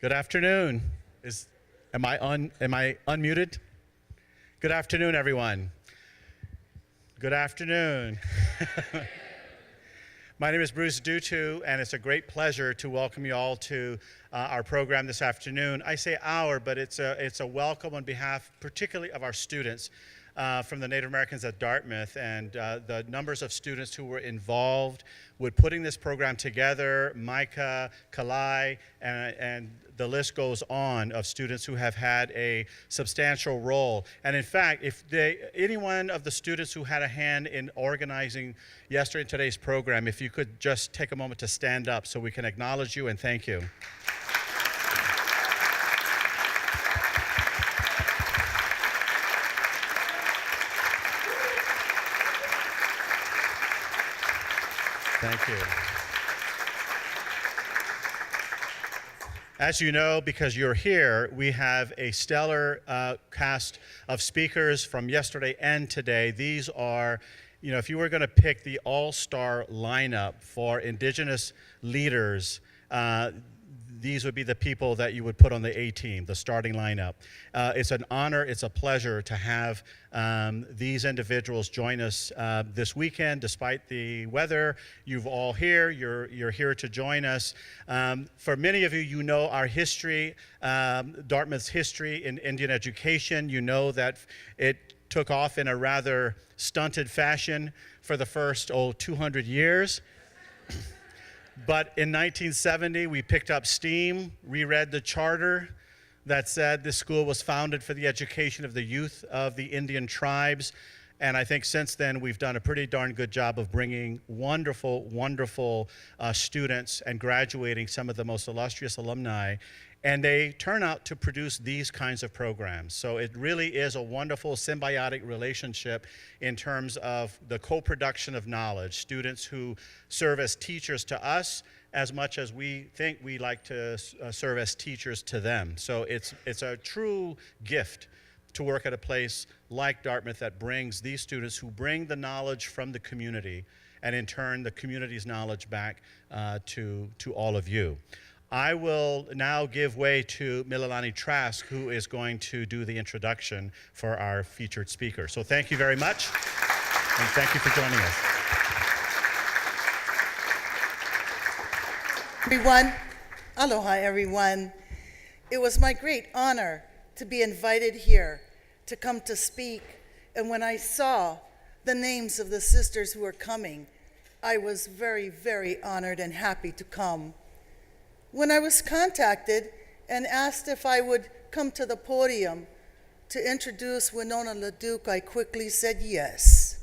Good afternoon. Am I unmuted? Good afternoon, everyone. Good afternoon. My name is Bruce Dutu, and it's a great pleasure to welcome you all to our program this afternoon. I say our, but it's a welcome on behalf particularly of our students from the Native Americans at Dartmouth, and the numbers of students who were involved with putting this program together, Micah, Kalai, and the list goes on of students who have had a substantial role. And in fact, if any one of the students who had a hand in organizing yesterday and today's program, if you could just take a moment to stand up so we can acknowledge you and thank you. Thank you. As you know, because you're here, we have a stellar cast of speakers from yesterday and today. These are, if you were going to pick the all-star lineup for Indigenous leaders, these would be the people that you would put on the A-team, the starting lineup. It's an honor, it's a pleasure to have these individuals join us this weekend. Despite the weather, you've all here, you're here to join us. For many of you, you know our history, Dartmouth's history in Indian education. You know that it took off in a rather stunted fashion for the first 200 years. But in 1970, we picked up steam, reread the charter that said this school was founded for the education of the youth of the Indian tribes. And I think since then, we've done a pretty darn good job of bringing wonderful, wonderful students and graduating some of the most illustrious alumni. And they turn out to produce these kinds of programs. So it really is a wonderful symbiotic relationship in terms of the co-production of knowledge. Students who serve as teachers to us as much as we think we like to serve as teachers to them. So it's a true gift to work at a place like Dartmouth that brings these students who bring the knowledge from the community, and in turn the community's knowledge back to all of you. I will now give way to Mililani Trask, who is going to do the introduction for our featured speaker. So thank you very much, and thank you for joining us. Everyone, aloha everyone. It was my great honor to be invited here to come to speak, and when I saw the names of the sisters who are coming, I was very, very honored and happy to come. When I was contacted and asked if I would come to the podium to introduce Winona LaDuke, I quickly said yes,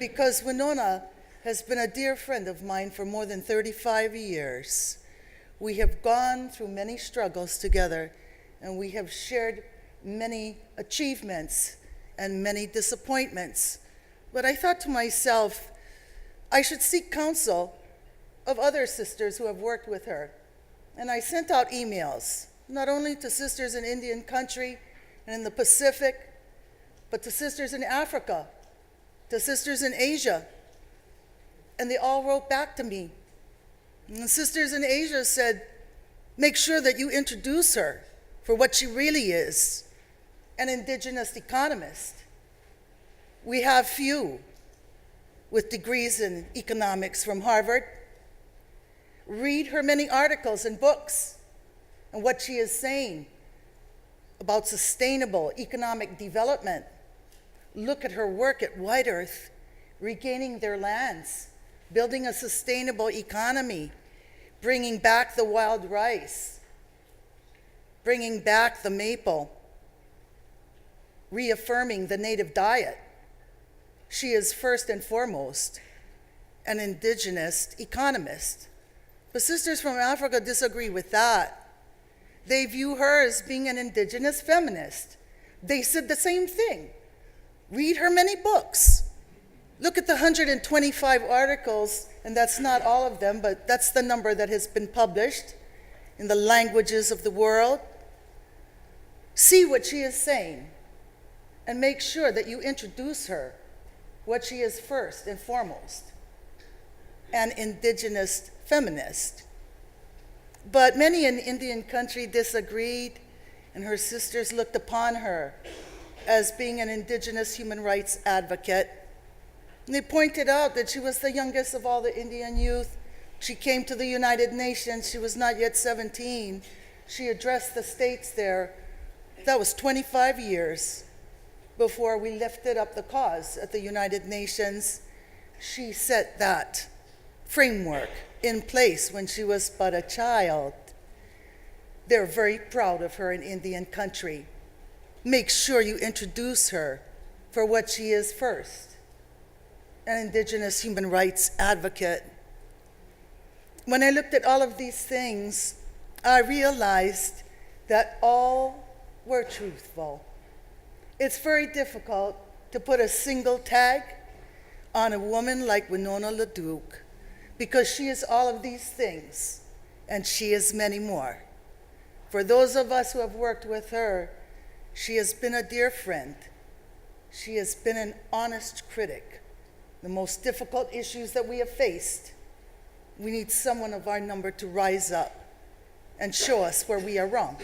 because Winona has been a dear friend of mine for more than 35 years. We have gone through many struggles together, and we have shared many achievements and many disappointments. But I thought to myself, I should seek counsel of other sisters who have worked with her. And I sent out emails, not only to sisters in Indian country and in the Pacific, but to sisters in Africa, to sisters in Asia. And they all wrote back to me. And the sisters in Asia said, make sure that you introduce her for what she really is, an Indigenous economist. We have few with degrees in economics from Harvard. Read her many articles and books and what she is saying about sustainable economic development. Look at her work at White Earth, regaining their lands, building a sustainable economy, bringing back the wild rice, bringing back the maple, reaffirming the native diet. She is first and foremost an Indigenous economist. But sisters from Africa disagree with that. They view her as being an Indigenous feminist. They said the same thing. Read her many books. Look at the 125 articles, and that's not all of them, but that's the number that has been published in the languages of the world. See what she is saying, and make sure that you introduce her, what she is first and foremost, an Indigenous feminist. But many in Indian country disagreed, and her sisters looked upon her as being an indigenous human rights advocate. And they pointed out that she was the youngest of all the Indian youth. She came to the United Nations. She was not yet 17. She addressed the states there. That was 25 years before we lifted up the cause at the United Nations. She set that framework in place when she was but a child. They're very proud of her in Indian country. Make sure you introduce her for what she is first, an indigenous human rights advocate. When I looked at all of these things, I realized that all were truthful. It's very difficult to put a single tag on a woman like Winona LaDuke, because she is all of these things, and she is many more. For those of us who have worked with her, she has been a dear friend. She has been an honest critic. The most difficult issues that we have faced, we need someone of our number to rise up and show us where we are wrong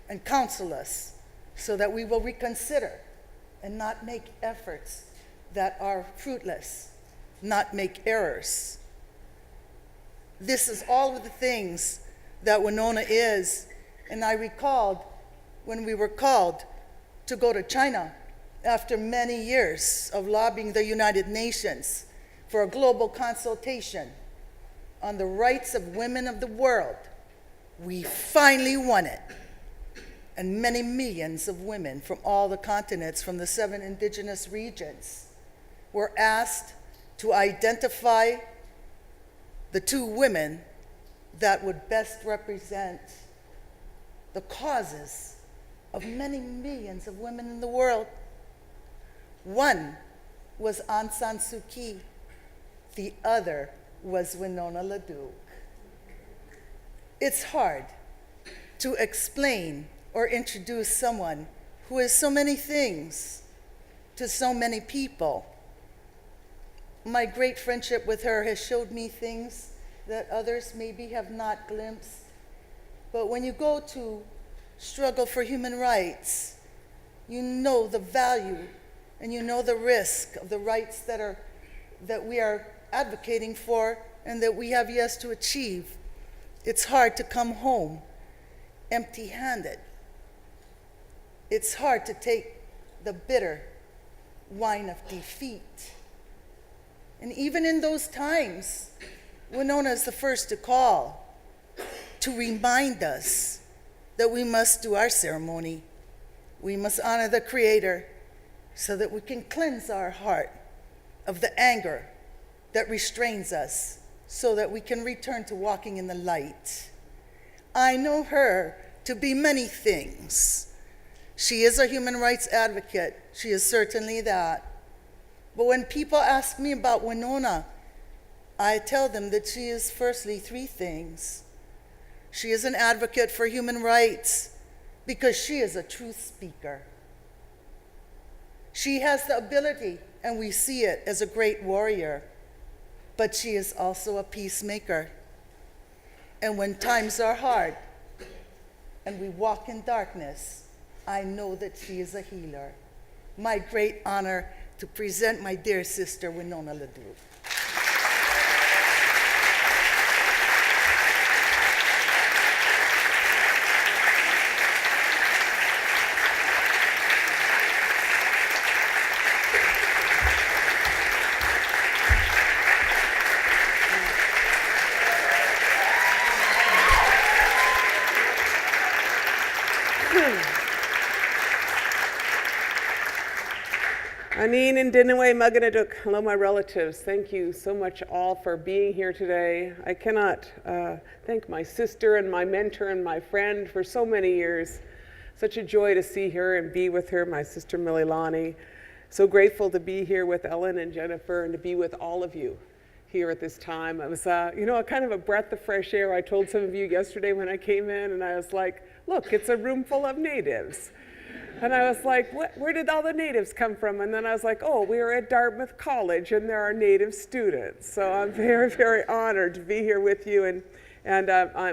and counsel us so that we will reconsider and not make efforts that are fruitless, not make errors. This is all of the things that Winona is. And I recalled when we were called to go to China after many years of lobbying the United Nations for a global consultation on the rights of women of the world. We finally won it. And many millions of women from all the continents, from the 7 indigenous regions, were asked to identify the 2 women that would best represent the causes of many millions of women in the world. One was Aung San Suu Kyi. The other was Winona LaDuke. It's hard to explain or introduce someone who is so many things to so many people. My great friendship with her has showed me things that others maybe have not glimpsed. But when you go to struggle for human rights, you know the value and you know the risk of the rights that we are advocating for and that we have yet to achieve. It's hard to come home empty-handed. It's hard to take the bitter wine of defeat. And even in those times, Winona is the first to call to remind us that we must do our ceremony. We must honor the Creator so that we can cleanse our heart of the anger that restrains us so that we can return to walking in the light. I know her to be many things. She is a human rights advocate. She is certainly that. But when people ask me about Winona, I tell them that she is firstly 3 things. She is an advocate for human rights because she is a truth speaker. She has the ability, and we see it, as a great warrior, but she is also a peacemaker. And when times are hard and we walk in darkness, I know that she is a healer. My great honor to present my dear sister, Winona LaDuke. Anin and Dinaway Maganaduk. Hello, my relatives. Thank you so much all for being here today. I cannot thank my sister and my mentor and my friend for so many years. Such a joy to see her and be with her, my sister Mililani. So grateful to be here with Ellen and Jennifer and to be with all of you here at this time. It was, a kind of a breath of fresh air. I told some of you yesterday when I came in, and I was like, look, it's a room full of natives. And I was like, where did all the natives come from? And then I was like, oh, we are at Dartmouth College, and there are native students. So I'm very, very honored to be here with you. And And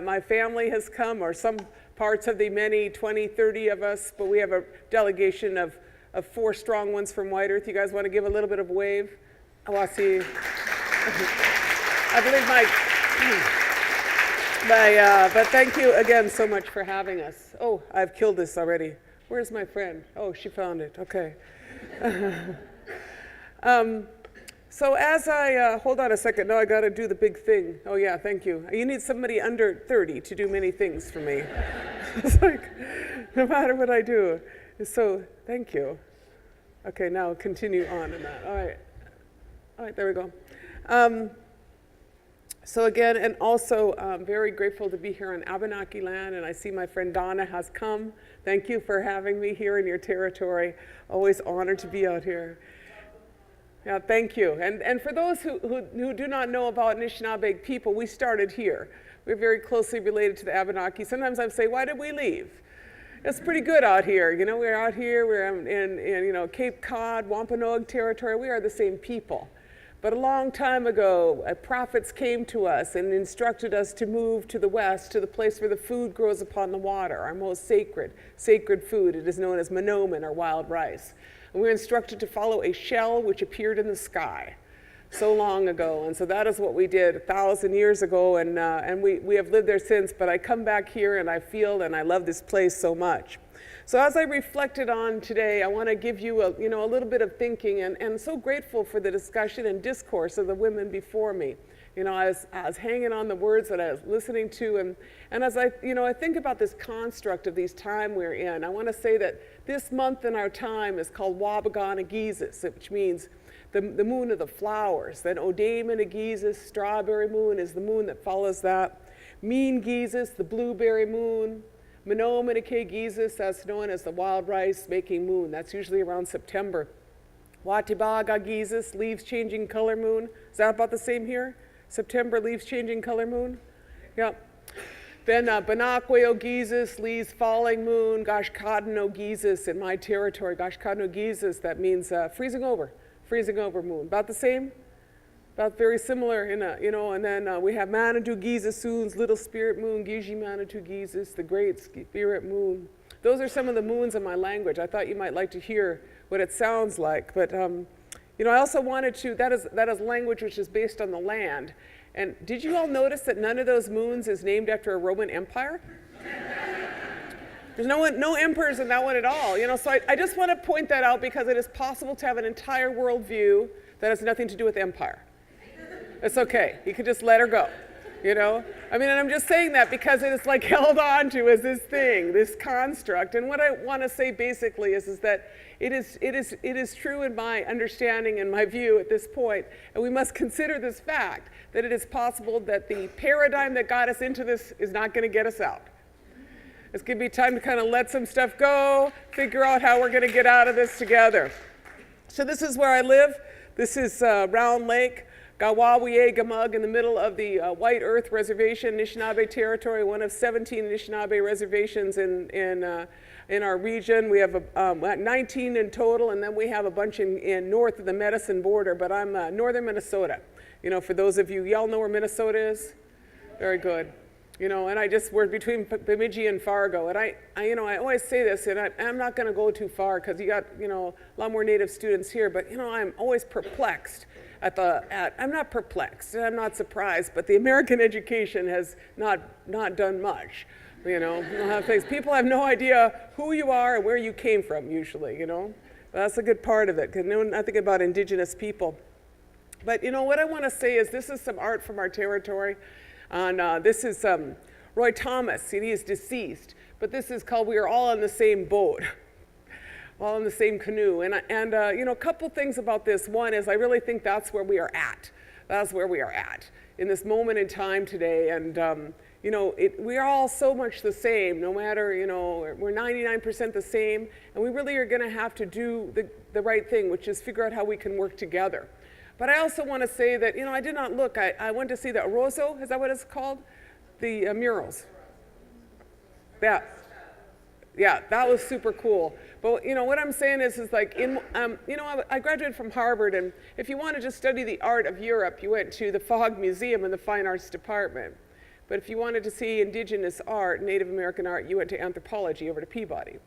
my family has come, or some parts of the many 20, 30 of us, but we have a delegation of 4 strong ones from White Earth. You guys want to give a little bit of a wave? Oh, I see. I believe but thank you again so much for having us. Oh, I've killed this already. Where's my friend? Oh, she found it. Okay. So as I, hold on a second. No, I got to do the big thing. Oh, yeah, thank you. You need somebody under 30 to do many things for me. It's like, no matter what I do. So, thank you. Okay, now continue on in that. All right, there we go. So again, and also very grateful to be here on Abenaki land, and I see my friend Donna has come. Thank you for having me here in your territory. Always honored to be out here. Yeah, thank you. And for those who do not know about Anishinaabe people, we started here. We're very closely related to the Abenaki. Sometimes I say, why did we leave? It's pretty good out here. You know, we're out here, we're in Cape Cod, Wampanoag territory. We are the same people. But a long time ago, prophets came to us and instructed us to move to the west, to the place where the food grows upon the water, our most sacred food. It is known as manoman, or wild rice. And we were instructed to follow a shell which appeared in the sky so long ago. And so that is what we did 1,000 years ago, and we have lived there since. But I come back here and I feel and I love this place so much. So as I reflected on today, I want to give you a little bit of thinking, and so grateful for the discussion and discourse of the women before me. You know, I was hanging on the words that I was listening to, and as I think about this construct of these time we're in, I want to say that this month in our time is called Wabagana Gizis, which means the moon of the flowers. Then Odamana Gizis, strawberry moon, is the moon that follows that. Mean Gizis, the blueberry moon. Manomanake Gizis, that's known as the wild rice making moon. That's usually around September. Watibaga Gizis, leaves changing color moon. Is that about the same here? September, leaves changing color moon? Yeah. Then Banakweo Gizis, leaves falling moon. Gashkadno Gizis in my territory. Gashkadno Gizis, that means freezing over moon. About the same? About very similar, and then we have Manitou Gizisoons, little spirit moon, Giji Manitou Gizis, the great spirit moon. Those are some of the moons in my language. I thought you might like to hear what it sounds like. But, I also wanted to, that is language which is based on the land. And did you all notice that none of those moons is named after a Roman empire? There's no emperors in that one at all. So I just want to point that out because it is possible to have an entire worldview that has nothing to do with empire. It's okay. You can just let her go, and I'm just saying that because it is like held on to as this thing, this construct. And what I want to say basically is that it is true in my understanding and my view at this point, and we must consider this fact that it is possible that the paradigm that got us into this is not going to get us out. It's going to be time to kind of let some stuff go, figure out how we're going to get out of this together. So this is where I live. This is Round Lake. Gawawiye Gamug in the middle of the White Earth Reservation, Anishinaabe territory, one of 17 Anishinaabe reservations in our region. We have 19 in total, and then we have a bunch in north of the Medicine border, but I'm northern Minnesota. For those of you, y'all know where Minnesota is? Very good. And we're between Bemidji and Fargo, and I always say this, and I'm not going to go too far because you got, a lot more Native students here, but, I'm always perplexed I'm not perplexed, and I'm not surprised, but the American education has not done much, People have no idea who you are and where you came from, usually, That's a good part of it, because I think about Indigenous people. But, what I want to say is this is some art from our territory, and this is Roy Thomas, and he is deceased, but this is called We Are All on the Same Boat. All in the same canoe. And a couple things about this. One is I really think that's where we are at. That's where we are at in this moment in time today. And, we are all so much the same, no matter, we're 99% the same. And we really are going to have to do the right thing, which is figure out how we can work together. But I also want to say that, I did not look. I went to see the Orozo, is that what it's called? The murals. Yeah, that was super cool. But what I'm saying is like, I graduated from Harvard, and if you want to just study the art of Europe, you went to the Fogg Museum in the Fine Arts Department. But if you wanted to see Indigenous art, Native American art, you went to anthropology over to Peabody.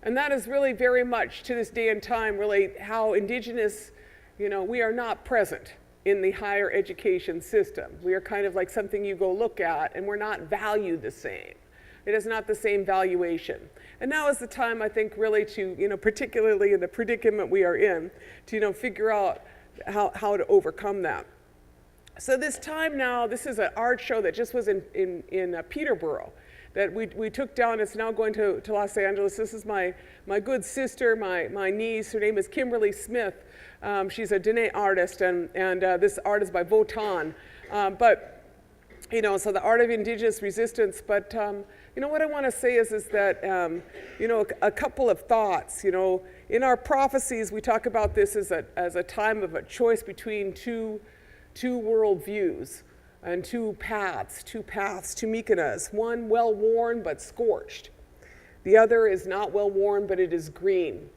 And that is really very much, to this day and time, really how Indigenous, we are not present in the higher education system. We are kind of like something you go look at, and we're not valued the same. It is not the same valuation. And now is the time, I think, really to, particularly in the predicament we are in, to, figure out how to overcome that. So this time now, this is an art show that just was in Peterborough that we took down. It's now going to Los Angeles. This is my good sister, my niece. Her name is Kimberly Smith. She's a dine artist, and this art is by Votan. So the art of Indigenous resistance. But what I want to say is that a couple of thoughts. In our prophecies, we talk about this as a time of a choice between two worldviews and two paths to Mykonos. One well-worn but scorched. The other is not well-worn, but it is green.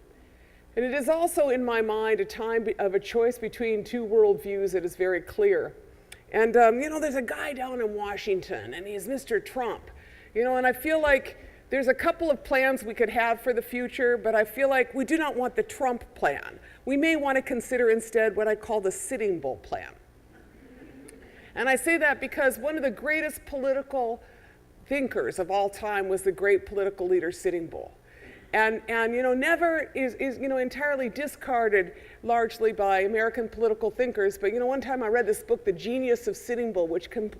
And it is also, in my mind, a time of a choice between two worldviews that is very clear. And, there's a guy down in Washington, and he's Mr. Trump. And I feel like there's a couple of plans we could have for the future, but I feel like we do not want the Trump plan. We may want to consider instead what I call the Sitting Bull plan. And I say that because one of the greatest political thinkers of all time was the great political leader Sitting Bull. And never is entirely discarded largely by American political thinkers. But one time I read this book, The Genius of Sitting Bull, which compared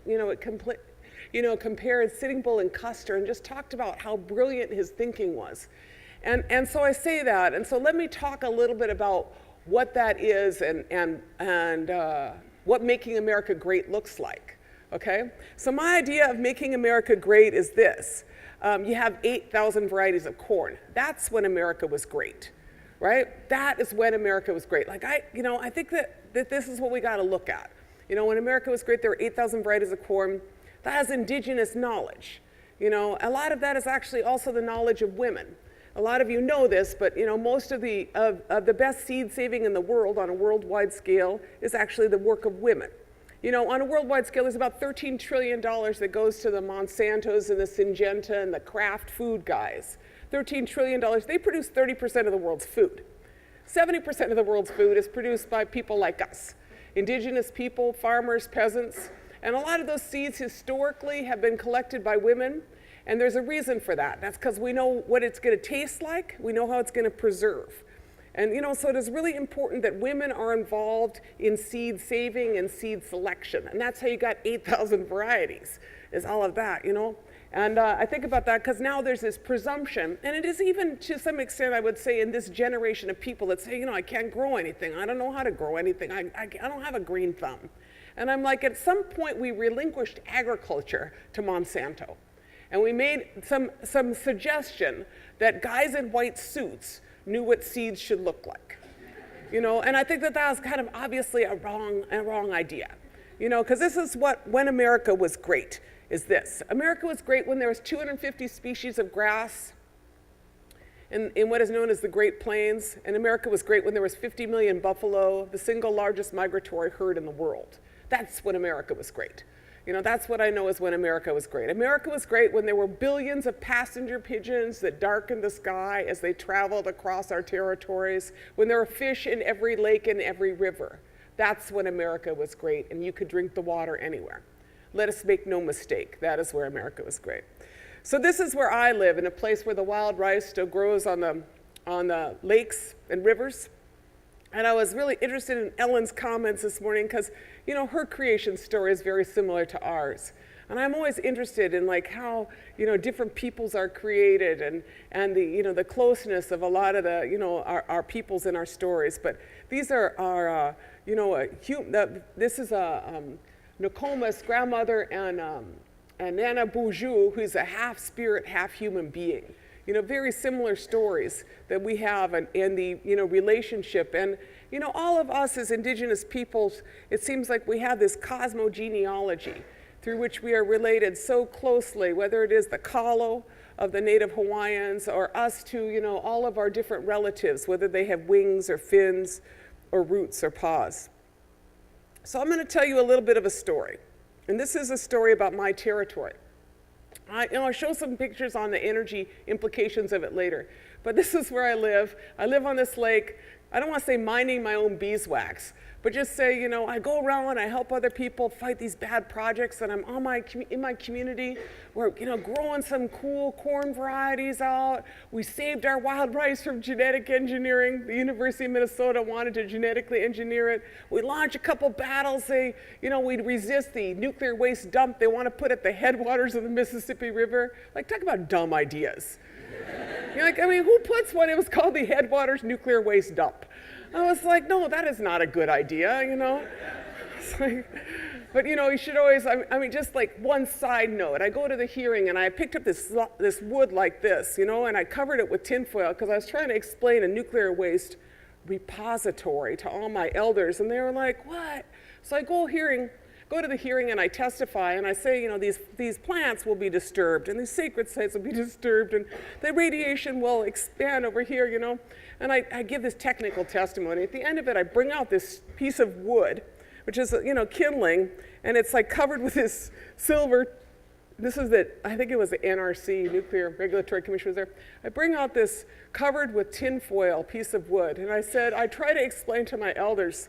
Sitting Bull and Custer and just talked about how brilliant his thinking was. And so I say that. And so let me talk a little bit about what that is and what making America great looks like. Okay? So my idea of making America great is this. You have 8,000 varieties of corn. That's when America was great, right? That is when America was great. Like I think that this is what we got to look at. When America was great, there were 8,000 varieties of corn. That is indigenous knowledge. A lot of that is actually also the knowledge of women. A lot of you know this, but most of the best seed saving in the world on a worldwide scale is actually the work of women. On a worldwide scale, there's about $13 trillion that goes to the Monsantos and the Syngenta and the Kraft food guys. $13 trillion, they produce 30% of the world's food. 70% of the world's food is produced by people like us. Indigenous people, farmers, peasants, and a lot of those seeds historically have been collected by women, and there's a reason for that. That's because we know what it's going to taste like, we know how it's going to preserve. And so it is really important that women are involved in seed saving and seed selection. And that's how you got 8,000 varieties, is all of that, And I think about that because now there's this presumption, and it is even to some extent, I would say, in this generation of people that say, I can't grow anything. I don't know how to grow anything. I don't have a green thumb. And I'm like, at some point we relinquished agriculture to Monsanto. And we made some suggestion that guys in white suits knew what seeds should look like. And I think that was kind of obviously a wrong idea. Because this is when America was great, is this. America was great when there was 250 species of grass in what is known as the Great Plains. And America was great when there was 50 million buffalo, the single largest migratory herd in the world. That's when America was great. That's what I know is when America was great. America was great when there were billions of passenger pigeons that darkened the sky as they traveled across our territories, when there were fish in every lake and every river. That's when America was great, and you could drink the water anywhere. Let us make no mistake, that is where America was great. So this is where I live, in a place where the wild rice still grows on the lakes and rivers. And I was really interested in Ellen's comments this morning because, her creation story is very similar to ours. And I'm always interested in how, different peoples are created and the, the closeness of a lot of the, our peoples in our stories. But these are this is Nokoma's grandmother and Nana Boujou, who's a half spirit, half human being. Very similar stories that we have in the, relationship. And, all of us as Indigenous peoples, it seems like we have this cosmogenealogy through which we are related so closely, whether it is the Kalo of the Native Hawaiians or us to, all of our different relatives, whether they have wings or fins or roots or paws. So I'm going to tell you a little bit of a story. And this is a story about my territory. I'll show some pictures on the energy implications of it later. But this is where I live. I live on this lake. I don't want to say minding my own beeswax, but just say, you know, I go around, I help other people fight these bad projects, and I'm in my community. We're, you know, growing some cool corn varieties out. We saved our wild rice from genetic engineering. The University of Minnesota wanted to genetically engineer it. We launched a couple battles. We resist the nuclear waste dump they want to put at the headwaters of the Mississippi River. Like, talk about dumb ideas. You're like, I mean, who puts what it was called the headwaters nuclear waste dump? I was like, no, that is not a good idea, you know? It's like, but you know, you should always, I mean, just like one side note, I go to the hearing and I picked up this wood like this, you know, and I covered it with tinfoil because I was trying to explain a nuclear waste repository to all my elders, and they were like, what? So I go to the hearing and I testify and I say, you know, these plants will be disturbed and these sacred sites will be disturbed and the radiation will expand over here, you know. And I give this technical testimony. At the end of it, I bring out this piece of wood, which is, you know, kindling, and it's like covered with this silver. This is I think it was the NRC, Nuclear Regulatory Commission was there. I bring out this covered with tinfoil piece of wood, and I said, I try to explain to my elders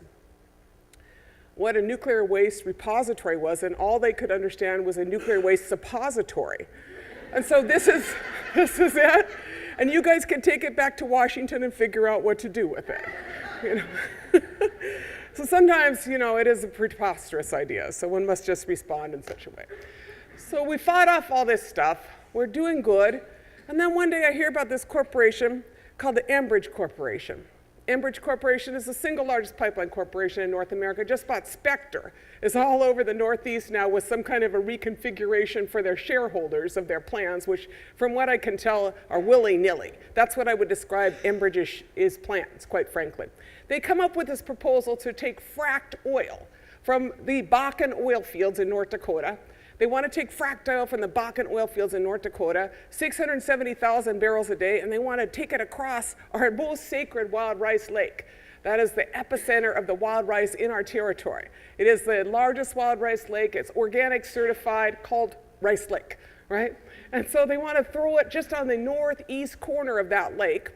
what a nuclear waste repository was, and all they could understand was a nuclear waste suppository. And so this is it, and you guys can take it back to Washington and figure out what to do with it. You know? So sometimes, you know, it is a preposterous idea, so one must just respond in such a way. So we fought off all this stuff, we're doing good, and then one day I hear about this corporation called the Enbridge Corporation. Enbridge Corporation is the single largest pipeline corporation in North America, just bought Spectre. It's all over the Northeast now with some kind of a reconfiguration for their shareholders of their plans, which from what I can tell are willy-nilly. That's what I would describe Enbridge's plans, quite frankly. They come up with this proposal to take fracked oil from the Bakken oil fields in North Dakota. They want to take fracked oil from the Bakken oil fields in North Dakota, 670,000 barrels a day, and they want to take it across our most sacred wild rice lake. That is the epicenter of the wild rice in our territory. It is the largest wild rice lake. It's organic certified, called Rice Lake, right? And so they want to throw it just on the northeast corner of that lake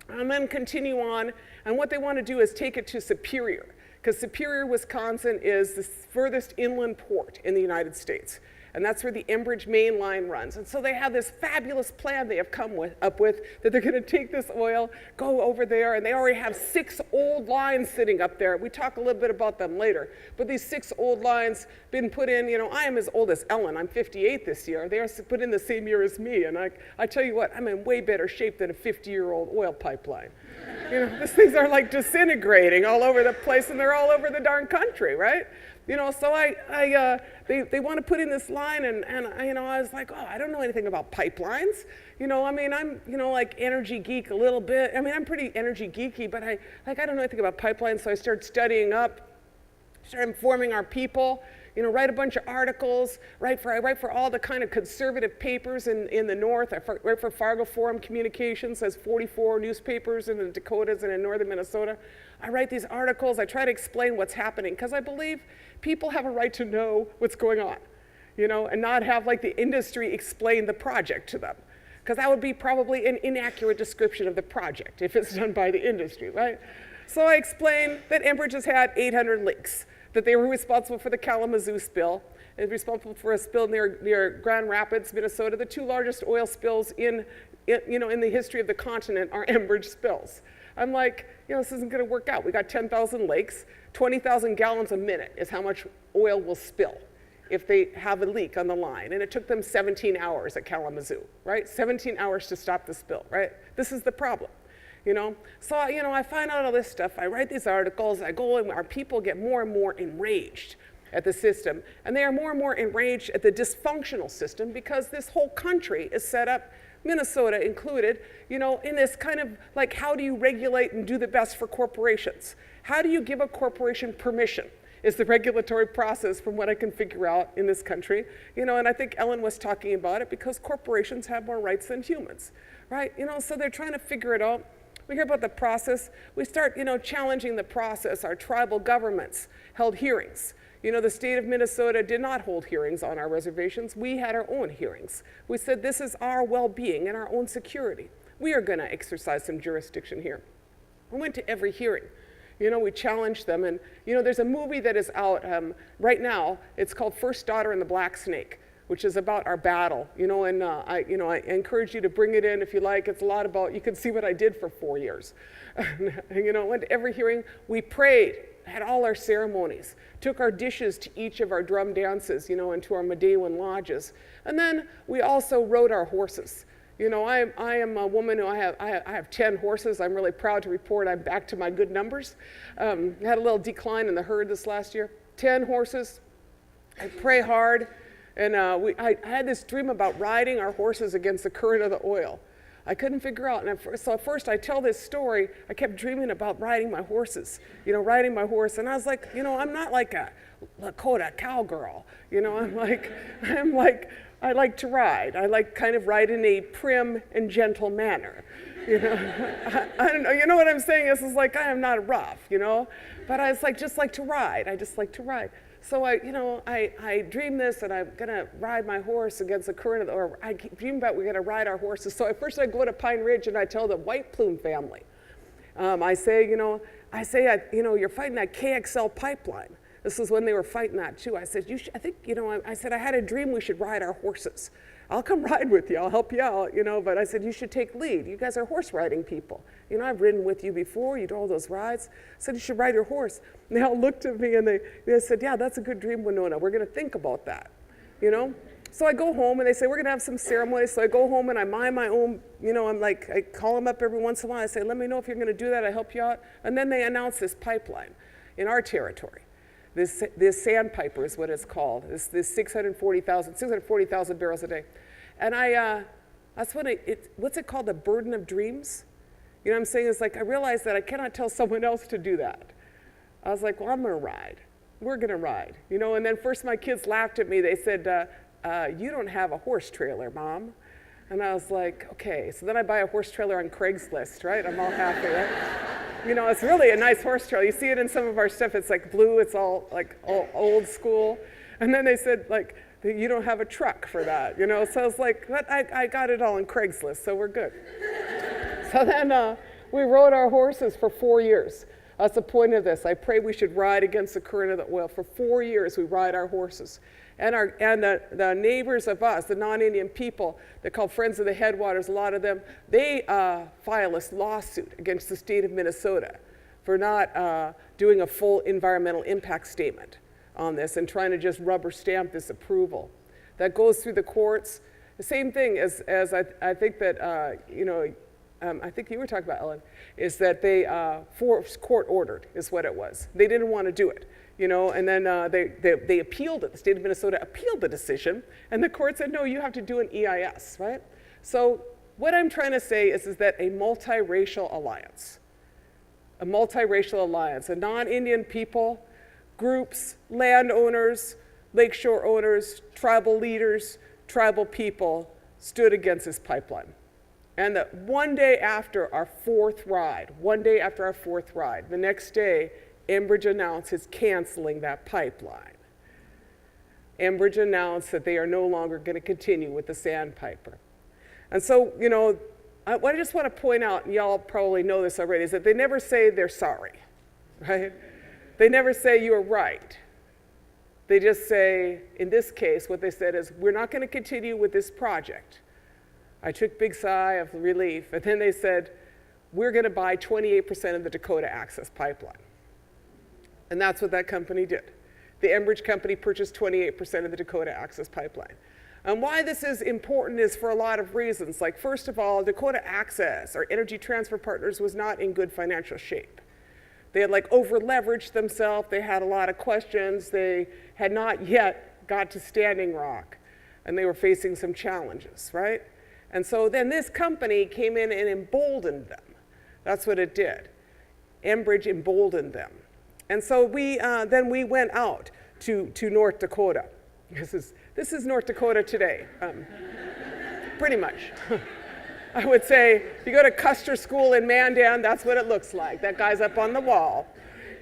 and then continue on. And what they want to do is take it to Superior, because Superior, Wisconsin is the furthest inland port in the United States. And that's where the Enbridge main line runs. And so they have this fabulous plan they have come up with that they're going to take this oil, go over there, and they already have 6 old lines sitting up there. We talk a little bit about them later. But these 6 old lines been put in, you know, I am as old as Ellen. I'm 58 this year. They are put in the same year as me. And I tell you what, I'm in way better shape than a 50-year-old oil pipeline. You know, these things are like disintegrating all over the place, and they're all over the darn country, right? You know, so they want to put in this line, and you know, I was like, oh, I don't know anything about pipelines. You know, I mean, I'm, you know, like energy geek a little bit. I mean, I'm pretty energy geeky, but I don't know anything about pipelines, so I started studying up, started informing our people. You know, write a bunch of articles, I write for all the kind of conservative papers in the North. I write for Fargo Forum Communications, has 44 newspapers in the Dakotas and in northern Minnesota. I write these articles, I try to explain what's happening, because I believe people have a right to know what's going on, you know, and not have like the industry explain the project to them. Because that would be probably an inaccurate description of the project if it's done by the industry, right? So I explained that Enbridge has had 800 leaks, that they were responsible for the Kalamazoo spill, and responsible for a spill near Grand Rapids, Minnesota. The 2 largest oil spills in the history of the continent are Enbridge spills. I'm like, you know, this isn't going to work out. We got 10,000 lakes, 20,000 gallons a minute is how much oil will spill if they have a leak on the line. And it took them 17 hours at Kalamazoo, right? 17 hours to stop the spill, right? This is the problem. You know, so, you know, I find out all this stuff, I write these articles, I go and our people get more and more enraged at the system, and they are more and more enraged at the dysfunctional system, because this whole country is set up, Minnesota included, you know, in this kind of like, how do you regulate and do the best for corporations? How do you give a corporation permission? Is the regulatory process, from what I can figure out in this country. You know, and I think Ellen was talking about it, because corporations have more rights than humans, right? You know, so they're trying to figure it out. We hear about the process. We start, you know, challenging the process. Our tribal governments held hearings. You know, the state of Minnesota did not hold hearings on our reservations. We had our own hearings. We said this is our well-being and our own security. We are gonna exercise some jurisdiction here. We went to every hearing. You know, we challenged them, and you know, there's a movie that is out right now. It's called First Daughter and the Black Snake, which is about our battle. You know, and I encourage you to bring it in if you like. It's a lot about, you can see what I did for 4 years. You know, went to every hearing. We prayed, had all our ceremonies, took our dishes to each of our drum dances, you know, and to our Medewan lodges, and then we also rode our horses. You know, I am a woman who I have 10 horses. I'm really proud to report I'm back to my good numbers. Had a little decline in the herd this last year. 10 horses. I pray hard, and I had this dream about riding our horses against the current of the oil. I couldn't figure out, and so at first I tell this story, I kept dreaming about riding my horses, you know, riding my horse, and I was like, you know, I'm not like a Dakota cowgirl, you know, I like to ride. I like kind of ride in a prim and gentle manner, you know. I don't know, you know what I'm saying? This is like, I am not rough, you know, but I was like, just like to ride. I just like to ride. So I dreamed this, and I'm gonna ride my horse against the current, or I dream about we're gonna ride our horses. So at first I go to Pine Ridge and I tell the White Plume family, I say, you know, you're fighting that KXL pipeline. This is when they were fighting that too. I said, I said, I had a dream we should ride our horses. I'll come ride with you, I'll help you out, you know, but I said, you should take lead. You guys are horse riding people. You know, I've ridden with you before, you do all those rides. I said, you should ride your horse. And they all looked at me and they said, yeah, that's a good dream, Winona. We're gonna think about that, you know? So I go home and they say, we're gonna have some ceremonies. So I go home and I mind my own, you know, I call them up every once in a while. I say, let me know if you're gonna do that, I help you out. And then they announce this pipeline in our territory. This sandpiper is what it's called. This 640,000 barrels a day. And that's what what's it called, the burden of dreams? You know what I'm saying? It's like, I realized that I cannot tell someone else to do that. I was like, well, I'm gonna ride. We're gonna ride. You know, and then first my kids laughed at me. They said, you don't have a horse trailer, Mom. And I was like, okay. So then I buy a horse trailer on Craigslist, right? I'm all happy, right? You know, it's really a nice horse trailer. You see it in some of our stuff. It's like blue. It's all like old school. And then they said, like, you don't have a truck for that, you know? So I was like, but I got it all on Craigslist, so we're good. So then we rode our horses for 4 years. That's the point of this. I pray we should ride against the current of the oil. For 4 years, we ride our horses. And the neighbors of us, the non-Indian people, they're called Friends of the Headwaters, a lot of them, they file a lawsuit against the state of Minnesota for not doing a full environmental impact statement on this and trying to just rubber stamp this approval. That goes through the courts. The same thing as I think that, I think you were talking about, Ellen, is that they court ordered is what it was. They didn't want to do it. You know, and then they appealed it. The state of Minnesota appealed the decision, and the court said, no, you have to do an EIS, right? So what I'm trying to say is that a multiracial alliance, a non-Indian people, groups, landowners, lakeshore owners, tribal leaders, tribal people stood against this pipeline. And that one day after our fourth ride, the next day, Enbridge announced it's canceling that pipeline. Enbridge announced that they are no longer going to continue with the sandpiper. And so, you know, what I just want to point out, and y'all probably know this already, is that they never say they're sorry, right? They never say you are right. They just say, in this case, what they said is, we're not going to continue with this project. I took a big sigh of relief, and then they said, we're going to buy 28% of the Dakota Access Pipeline. And that's what that company did. The Enbridge company purchased 28% of the Dakota Access Pipeline. And why this is important is for a lot of reasons. Like, first of all, Dakota Access, our Energy Transfer Partners, was not in good financial shape. They had over-leveraged themselves. They had a lot of questions. They had not yet got to Standing Rock, and they were facing some challenges, right? And so then this company came in and emboldened them. That's what it did. Enbridge emboldened them. And so then we went out to North Dakota. This is North Dakota today, pretty much. I would say, if you go to Custer School in Mandan, that's what it looks like. That guy's up on the wall.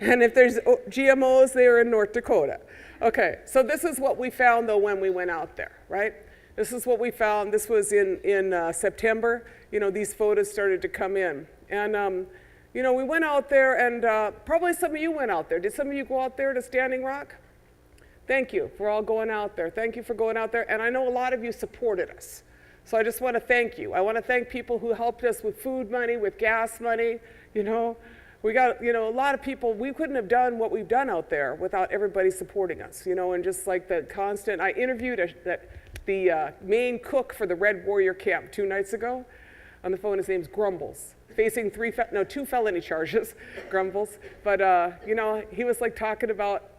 And if there's GMOs, they are in North Dakota. Okay, so this is what we found, though, when we went out there, right? This is what we found. This was in September. These photos started to come in. And, we went out there, and probably some of you went out there. Did some of you go out there to Standing Rock? Thank you for all going out there. Thank you for going out there. And I know a lot of you supported us. So I just want to thank you. I want to thank people who helped us with food money, with gas money. We got, a lot of people. We couldn't have done what we've done out there without everybody supporting us, and just like the constant. I interviewed the main cook for the Red Warrior Camp 2 nights ago on the phone. His name's Grumbles, facing 2 felony charges, Grumbles. But, he was like talking about,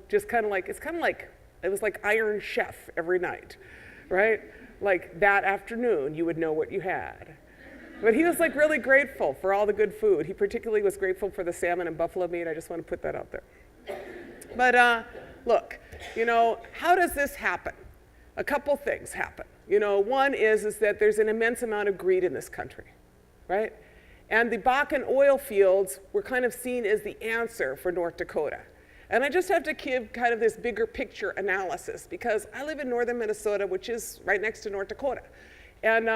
just kind of like, it was like Iron Chef every night, right? Like that afternoon, you would know what you had. But he was like really grateful for all the good food. He particularly was grateful for the salmon and buffalo meat. I just want to put that out there. But look, how does this happen? A couple things happen. One is that there's an immense amount of greed in this country, right? And the Bakken oil fields were kind of seen as the answer for North Dakota. And I just have to give kind of this bigger picture analysis because I live in northern Minnesota, which is right next to North Dakota. And,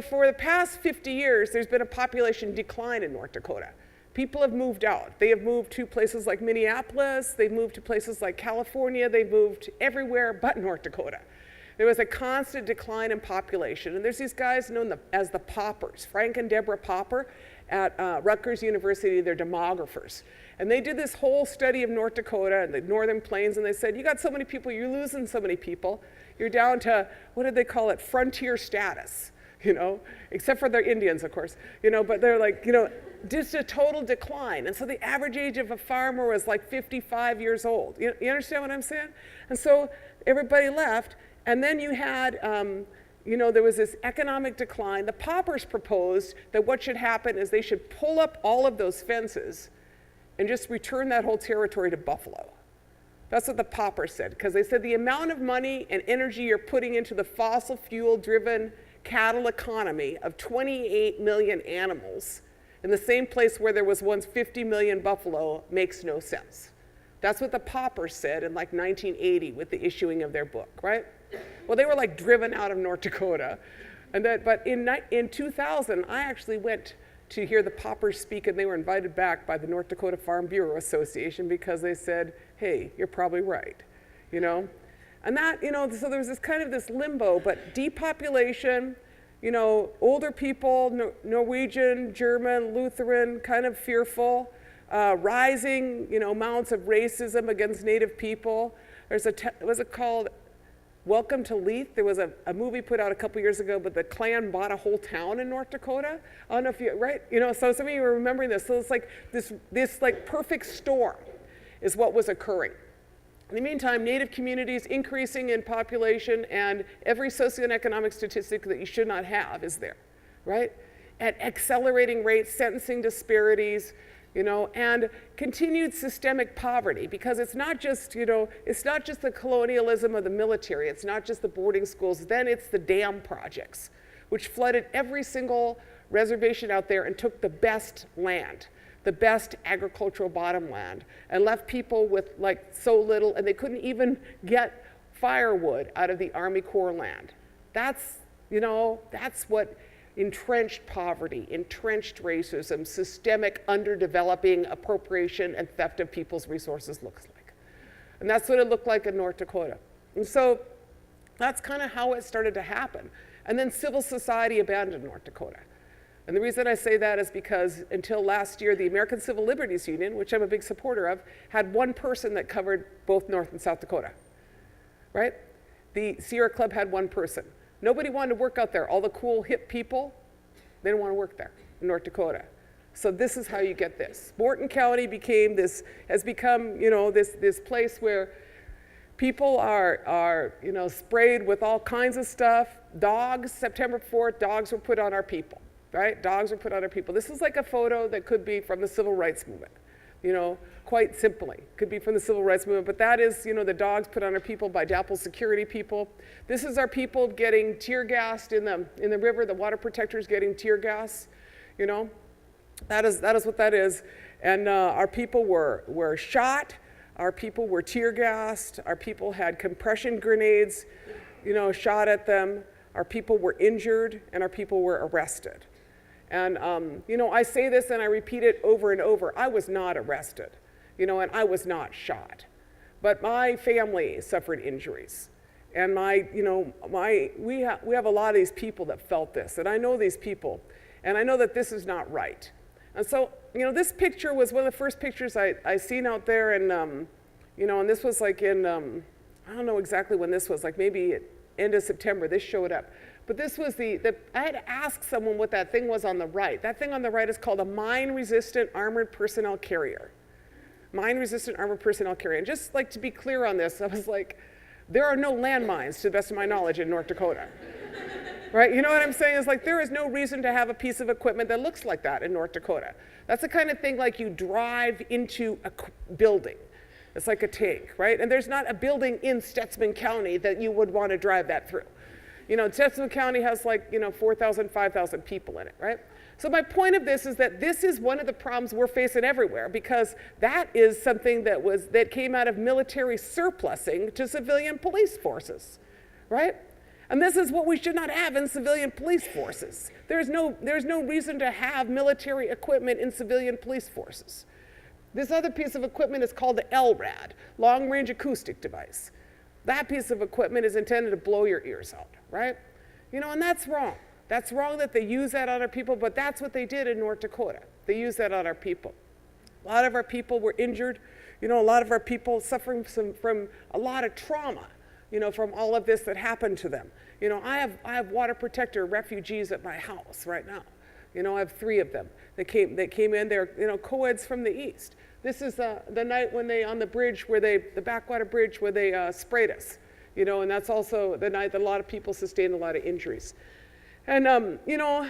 for the past 50 years, there's been a population decline in North Dakota. People have moved out. They have moved to places like Minneapolis. They've moved to places like California. They've moved everywhere but North Dakota. There was a constant decline in population. And there's these guys known as the Poppers, Frank and Deborah Popper at Rutgers University. They're demographers. And they did this whole study of North Dakota and the northern plains, and they said, you got so many people, you're losing so many people. You're down to, what did they call it, frontier status, except for the Indians, of course, but they're like, just a total decline. And so the average age of a farmer was like 55 years old. You understand what I'm saying? And so everybody left, and then you had, there was this economic decline. The Poppers proposed that what should happen is they should pull up all of those fences and just return that whole territory to buffalo. That's what the Poppers said, because they said the amount of money and energy you're putting into the fossil fuel-driven cattle economy of 28 million animals in the same place where there was once 50 million buffalo makes no sense. That's what the Poppers said in like 1980 with the issuing of their book, right? Well, they were like driven out of North Dakota. But in 2000, I actually went to hear the Poppers speak, and they were invited back by the North Dakota Farm Bureau Association because they said, hey, you're probably right, And that, so there was this kind of this limbo, but depopulation, older people, Norwegian, German, Lutheran, kind of fearful, rising, amounts of racism against Native people. There's was it called Welcome to Leith? There was a movie put out a couple years ago, but the Klan bought a whole town in North Dakota. I don't know if you, right? So some of you are remembering this. So it's like this like perfect storm is what was occurring. In the meantime, Native communities increasing in population, and every socioeconomic statistic that you should not have is there, right? At accelerating rates, sentencing disparities, and continued systemic poverty, because it's not just, it's not just the colonialism of the military, it's not just the boarding schools, then it's the dam projects, which flooded every single reservation out there and took the best land, the best agricultural bottomland, and left people with like so little, and they couldn't even get firewood out of the Army Corps land. That's what entrenched poverty, entrenched racism, systemic underdeveloping appropriation and theft of people's resources looks like. And that's what it looked like in North Dakota. And so that's kind of how it started to happen. And then civil society abandoned North Dakota. And the reason I say that is because until last year, the American Civil Liberties Union, which I'm a big supporter of, had one person that covered both North and South Dakota, right? The Sierra Club had one person. Nobody wanted to work out there. All the cool, hip people, they didn't want to work there in North Dakota. So this is how you get this. Morton County has become, this place where people are sprayed with all kinds of stuff. Dogs, September 4th, dogs were put on our people, right? Dogs were put on our people. This is like a photo that could be from the Civil Rights Movement, quite simply. Could be from the Civil Rights Movement, but that is, the dogs put on our people by DAPL security people. This is our people getting tear gassed in the river, the water protectors getting tear gas, That is what that is. And our people were shot, our people were tear gassed, our people had compression grenades, shot at them, our people were injured, and our people were arrested. And, I say this and I repeat it over and over. I was not arrested, and I was not shot. But my family suffered injuries. And we have a lot of these people that felt this, and I know these people, and I know that this is not right. And so, this picture was one of the first pictures I seen out there, and, and this was like in, I don't know exactly when this was, like maybe end of September, this showed up. But this was I had to ask someone what that thing was on the right. That thing on the right is called a mine-resistant armored personnel carrier. Mine-resistant armored personnel carrier. And just like to be clear on this, I was like, there are no landmines, to the best of my knowledge, in North Dakota. Right? You know what I'm saying? It's like there is no reason to have a piece of equipment that looks like that in North Dakota. That's the kind of thing like you drive into a building. It's like a tank, right? And there's not a building in Stutsman County that you would want to drive that through. Stutsman County has like, 4,000, 5,000 people in it, right? So my point of this is that this is one of the problems we're facing everywhere, because that is something that came out of military surplusing to civilian police forces, right? And this is what we should not have in civilian police forces. There's no reason to have military equipment in civilian police forces. This other piece of equipment is called the LRAD, Long Range Acoustic Device. That piece of equipment is intended to blow your ears out, right? And that's wrong. That's wrong that they use that on our people, but that's what they did in North Dakota. They used that on our people. A lot of our people were injured. A lot of our people suffering from a lot of trauma, from all of this that happened to them. I have water protector refugees at my house right now. I have 3 of them. They came in, they're co-eds from the east. This is the night when they, on the bridge the backwater bridge where they sprayed us, and that's also the night that a lot of people sustained a lot of injuries. And,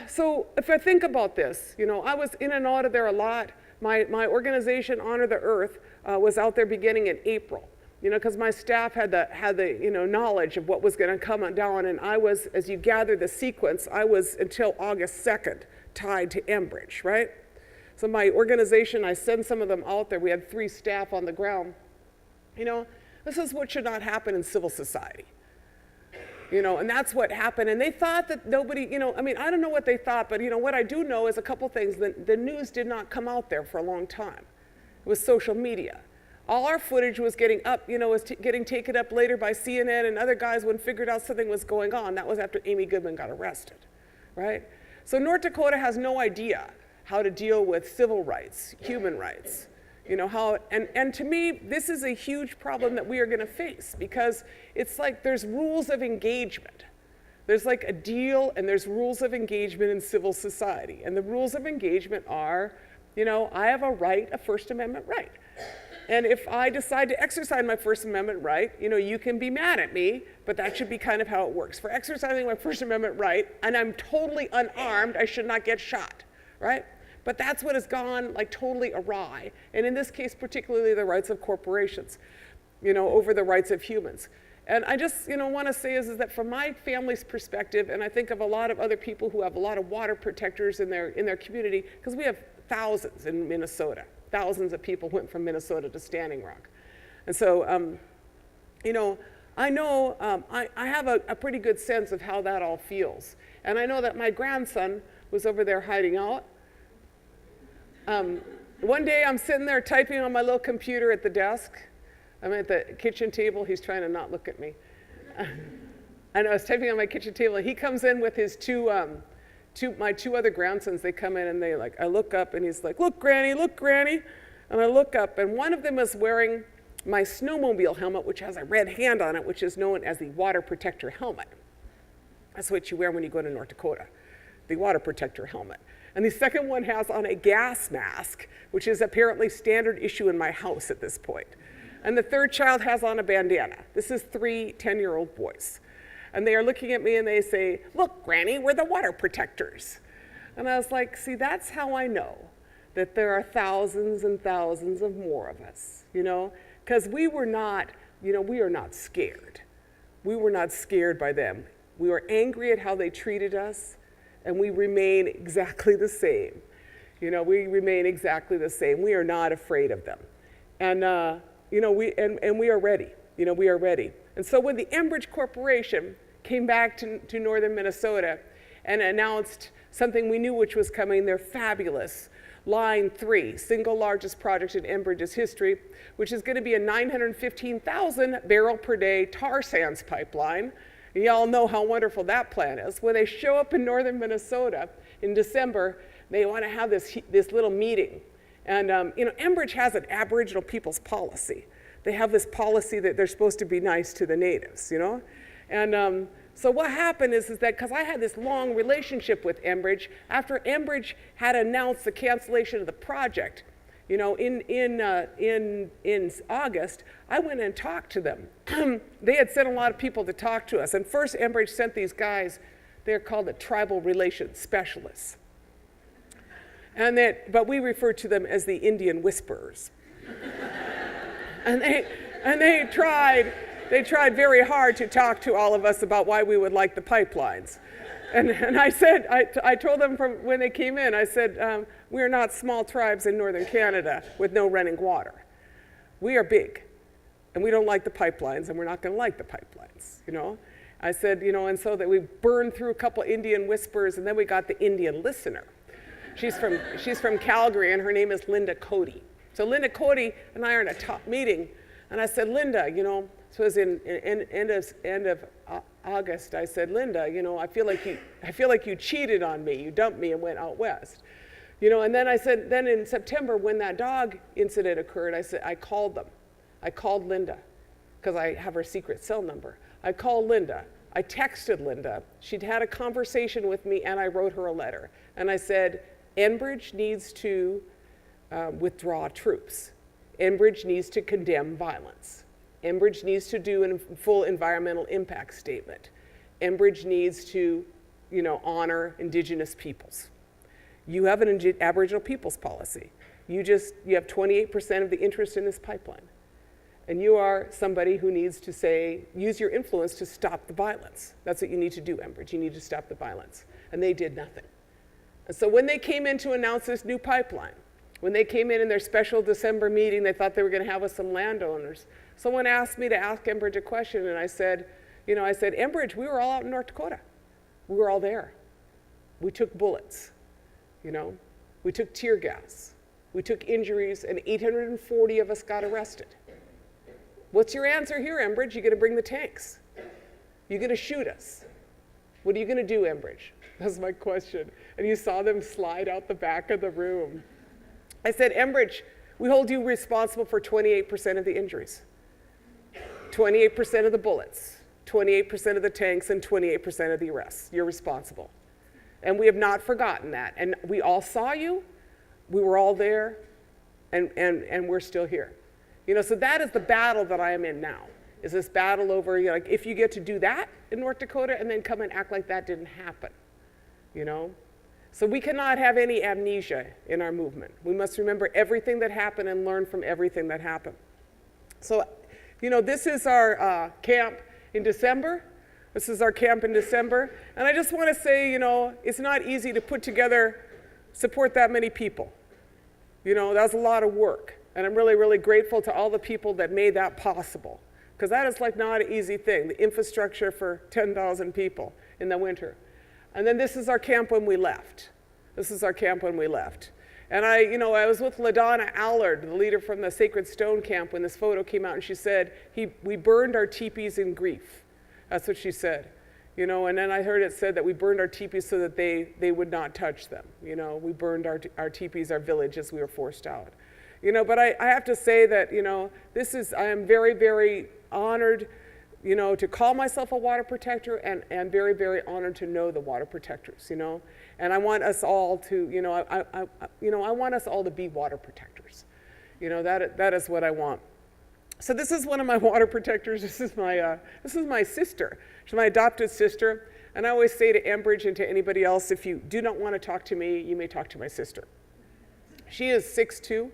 so if I think about this, I was in and out of there a lot. My organization, Honor the Earth, was out there beginning in April, because my staff had the knowledge of what was going to come down, and I was, as you gather the sequence, I was until August 2nd tied to Enbridge, right? So my organization, I send some of them out there. We had 3 staff on the ground. This is what should not happen in civil society. And that's what happened. And they thought that nobody, I don't know what they thought, but what I do know is a couple things. The news did not come out there for a long time. It was social media. All our footage was getting up, getting taken up later by CNN and other guys when figured out something was going on. That was after Amy Goodman got arrested, right? So North Dakota has no idea how to deal with civil rights, human rights. And to me, this is a huge problem that we are going to face, because it's like there's rules of engagement. There's like a deal, and there's rules of engagement in civil society. And the rules of engagement are, I have a First Amendment right. And if I decide to exercise my First Amendment right, you can be mad at me, but that should be kind of how it works. For exercising my First Amendment right, and I'm totally unarmed, I should not get shot, right? But that's what has gone like totally awry. And in this case, particularly the rights of corporations, over the rights of humans. And I just, want to say is that from my family's perspective, and I think of a lot of other people who have a lot of water protectors in their community, because we have thousands in Minnesota. Thousands of people went from Minnesota to Standing Rock. And so, I know, I have a pretty good sense of how that all feels. And I know that my grandson was over there hiding out. One day I'm sitting there typing on my little computer at the desk. I'm at the kitchen table. He's trying to not look at me. And I was typing on my kitchen table. He comes in with his my 2 other grandsons. They come in and I look up and he's like, look, Granny. And I look up and one of them is wearing my snowmobile helmet, which has a red hand on it, which is known as the water protector helmet. That's what you wear when you go to North Dakota, the water protector helmet. And the second one has on a gas mask, which is apparently standard issue in my house at this point. And the third child has on a bandana. This is 3 10-year-old boys. And they are looking at me and they say, look, Granny, we're the water protectors. And I was like, see, that's how I know that there are thousands and thousands of more of us, because we were not, we are not scared. We were not scared by them. We were angry at how they treated us, and we remain exactly the same. We remain exactly the same. We are not afraid of them. And, we are ready. We are ready. And so when the Enbridge Corporation came back to northern Minnesota and announced something we knew which was coming, their fabulous Line 3, single largest project in Enbridge's history, which is going to be a 915,000 barrel per day tar sands pipeline. And y'all know how wonderful that plan is. When they show up in northern Minnesota in December, they want to have this little meeting. And Enbridge has an Aboriginal people's policy. They have this policy that they're supposed to be nice to the natives, And so what happened is that because I had this long relationship with Enbridge, after Enbridge had announced the cancellation of the project, in August, I went and talked to them. They had sent a lot of people to talk to us. And first, Enbridge sent these guys. They're called the tribal relations specialists. But we refer to them as the Indian whisperers. and they tried very hard to talk to all of us about why we would like the pipelines. And I said, I told them from when they came in, I said, we are not small tribes in northern Canada with no running water. We are big, and we don't like the pipelines, and we're not going to like the pipelines, I said, and so that we burned through a couple Indian whispers, and then we got the Indian listener. She's from Calgary, and her name is Linda Cody. So Linda Cody and I are in a top meeting, and I said, Linda, so it was in end of August. I said, Linda, I feel like you cheated on me. You dumped me and went out west. And then I said, then in September when that dog incident occurred, I called them. I called Linda because I have her secret cell number. I called Linda. I texted Linda. She'd had a conversation with me, and I wrote her a letter. And I said, Enbridge needs to withdraw troops. Enbridge needs to condemn violence. Enbridge needs to do a full environmental impact statement. Enbridge needs to, honor Indigenous peoples. You have an Aboriginal peoples policy. You have 28% of the interest in this pipeline. And you are somebody who needs to use your influence to stop the violence. That's what you need to do, Enbridge. You need to stop the violence. And they did nothing. And so when they came in to announce this new pipeline, when they came in their special December meeting, they thought they were going to have with some landowners. Someone asked me to ask Enbridge a question, and I said, Enbridge, we were all out in North Dakota. We were all there. We took bullets, We took tear gas. We took injuries, and 840 of us got arrested. What's your answer here, Enbridge? You're going to bring the tanks. You're going to shoot us. What are you going to do, Enbridge? That's my question. And you saw them slide out the back of the room. I said, Enbridge, we hold you responsible for 28% of the injuries, 28% of the bullets, 28% of the tanks, and 28% of the arrests. You're responsible. And we have not forgotten that. And we all saw you. We were all there. And we're still here. So that is the battle that I am in now, is this battle over, if you get to do that in North Dakota and then come and act like that didn't happen, So we cannot have any amnesia in our movement. We must remember everything that happened and learn from everything that happened. So, this is our camp in December. This is our camp in December. And I just want to say, it's not easy to support that many people. That was a lot of work. And I'm really, really grateful to all the people that made that possible. Because that is not an easy thing, the infrastructure for 10,000 people in the winter. And then this is our camp when we left. This is our camp when we left. And I was with LaDonna Allard, the leader from the Sacred Stone camp, when this photo came out, and she said, we burned our teepees in grief. That's what she said. And then I heard it said that we burned our teepees so that they would not touch them. We burned our teepees, our village, as we were forced out. But I have to say that, I am very, very honored, to call myself a water protector, and very, very honored to know the water protectors, And I want us all to, I want us all to be water protectors. That is what I want. So this is one of my water protectors. This is my sister. She's my adopted sister. And I always say to Enbridge and to anybody else, if you do not want to talk to me, you may talk to my sister. She is 6'2".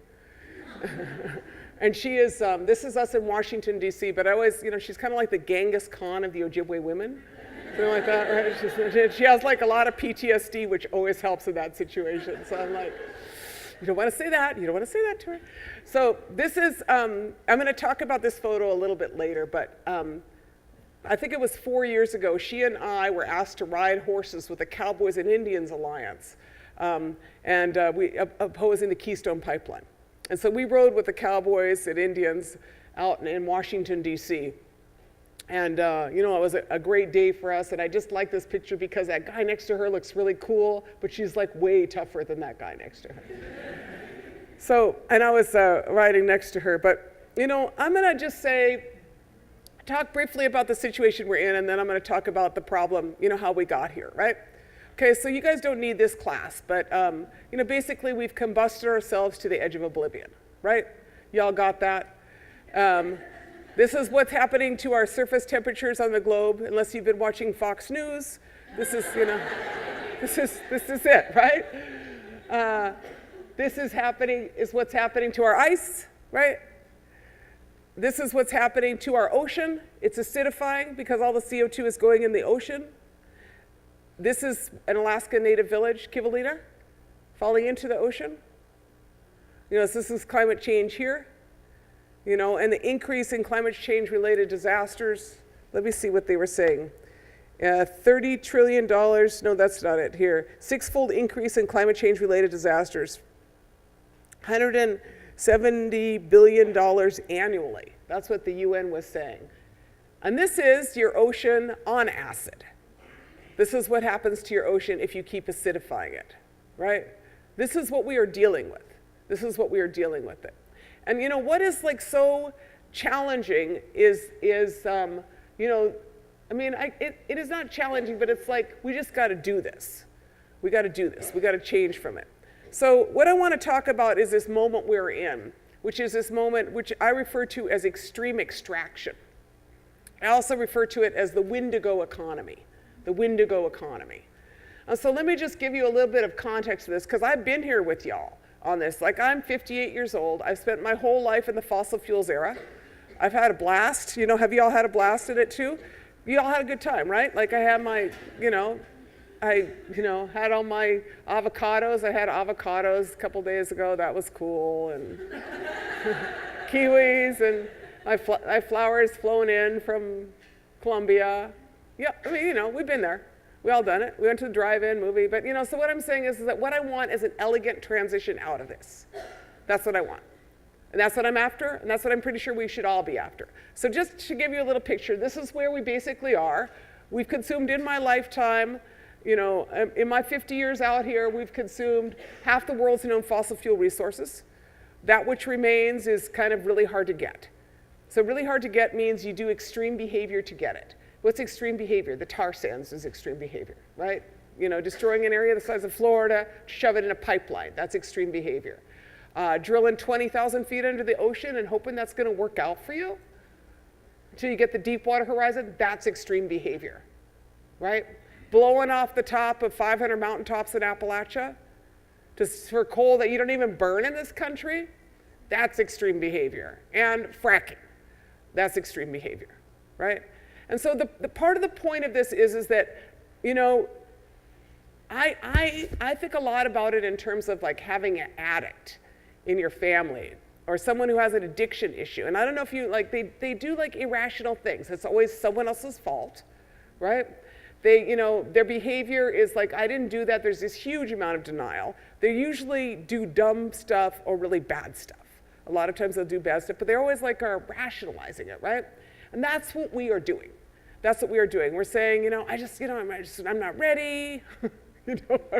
And she is, this is us in Washington, D.C., but I always, she's kind of like the Genghis Khan of the Ojibwe women. Something like that, right? She has like a lot of PTSD, which always helps in that situation. So I'm like, you don't want to say that. You don't want to say that to her. So this is, I'm going to talk about this photo a little bit later, but I think it was 4 years ago, she and I were asked to ride horses with the Cowboys and Indians Alliance, we opposing the Keystone Pipeline. And so we rode with the Cowboys and Indians out in Washington, D.C. And, it was a great day for us. And I just like this picture because that guy next to her looks really cool, but she's like way tougher than that guy next to her. So, and I was riding next to her. But, I'm going to just talk briefly about the situation we're in, and then I'm going to talk about the problem, how we got here, right? Okay, so you guys don't need this class, but, basically we've combusted ourselves to the edge of oblivion, right? Y'all got that? This is what's happening to our surface temperatures on the globe, unless you've been watching Fox News. This is, this is it, right? This is what's happening to our ice, right? This is what's happening to our ocean. It's acidifying because all the CO2 is going in the ocean. This is an Alaska Native village, Kivalina, falling into the ocean. This is climate change here. And the increase in climate change related disasters. Let me see what they were saying. $30 trillion, no, that's not it here. Six-fold increase in climate change related disasters. $170 billion annually. That's what the UN was saying. And this is your ocean on acid. This is what happens to your ocean if you keep acidifying it, right? This is what we are dealing with. This is what we are dealing with it. And what is like so challenging is it is not challenging, but it's like we just got to do this. We got to do this. We got to change from it. So what I want to talk about is this moment we're in, which is this moment which I refer to as extreme extraction. I also refer to it as the Windigo economy, the Windigo economy. So let me just give you a little bit of context to this, because I've been here with y'all on this. Like, I'm 58 years old. I've spent my whole life in the fossil fuels era. I've had a blast. Have you all had a blast in it too? You all had a good time, right? Like, I had my, had all my avocados. I had avocados a couple days ago. That was cool. And kiwis, and my flowers flown in from Colombia. Yeah, we've been there. We all done it. We went to the drive-in movie. But, so what I'm saying is that what I want is an elegant transition out of this. That's what I want. And that's what I'm after, and that's what I'm pretty sure we should all be after. So just to give you a little picture, this is where we basically are. We've consumed in my lifetime, in my 50 years out here, we've consumed half the world's known fossil fuel resources. That which remains is kind of really hard to get. So really hard to get means you do extreme behavior to get it. What's extreme behavior? The tar sands is extreme behavior, right? Destroying an area the size of Florida, shove it in a pipeline. That's extreme behavior. Drilling 20,000 feet under the ocean and hoping that's going to work out for you until you get the deep water horizon, that's extreme behavior, right? Blowing off the top of 500 mountaintops in Appalachia for coal that you don't even burn in this country, that's extreme behavior. And fracking, that's extreme behavior, right? And so the part of the point of this is that, I think a lot about it in terms of like having an addict in your family or someone who has an addiction issue. And I don't know if you, like, they do like irrational things. It's always someone else's fault, right? Their behavior is like, I didn't do that. There's this huge amount of denial. They usually do dumb stuff or really bad stuff. A lot of times they'll do bad stuff, but they're always like are rationalizing it, right? And that's what we are doing. That's what we are doing. We're saying, I'm not ready.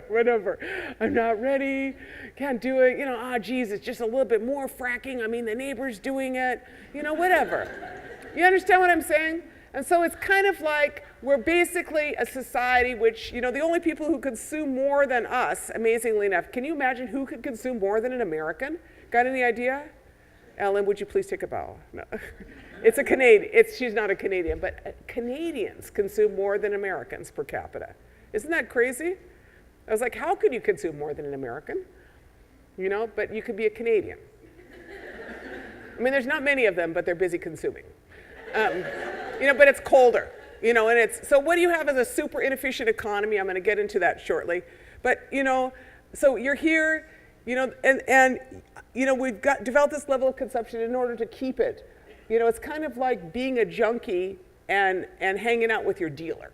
Whatever. I'm not ready. Can't do it. Geez, it's just a little bit more fracking. I mean, the neighbor's doing it. Whatever. You understand what I'm saying? And so it's kind of like we're basically a society which, the only people who consume more than us, amazingly enough, can you imagine who could consume more than an American? Got any idea? Ellen, would you please take a bow? No. It's a Canadian. She's not a Canadian, but Canadians consume more than Americans per capita. Isn't that crazy? I was like, how could you consume more than an American? But you could be a Canadian. I mean, there's not many of them, but they're busy consuming. But it's colder. You know, and it's, so what do you have as a super inefficient economy? I'm going to get into that shortly. But, you know, so you're here, you know, and you know, we've developed this level of consumption in order to keep it. You know, it's kind of like being a junkie and hanging out with your dealer.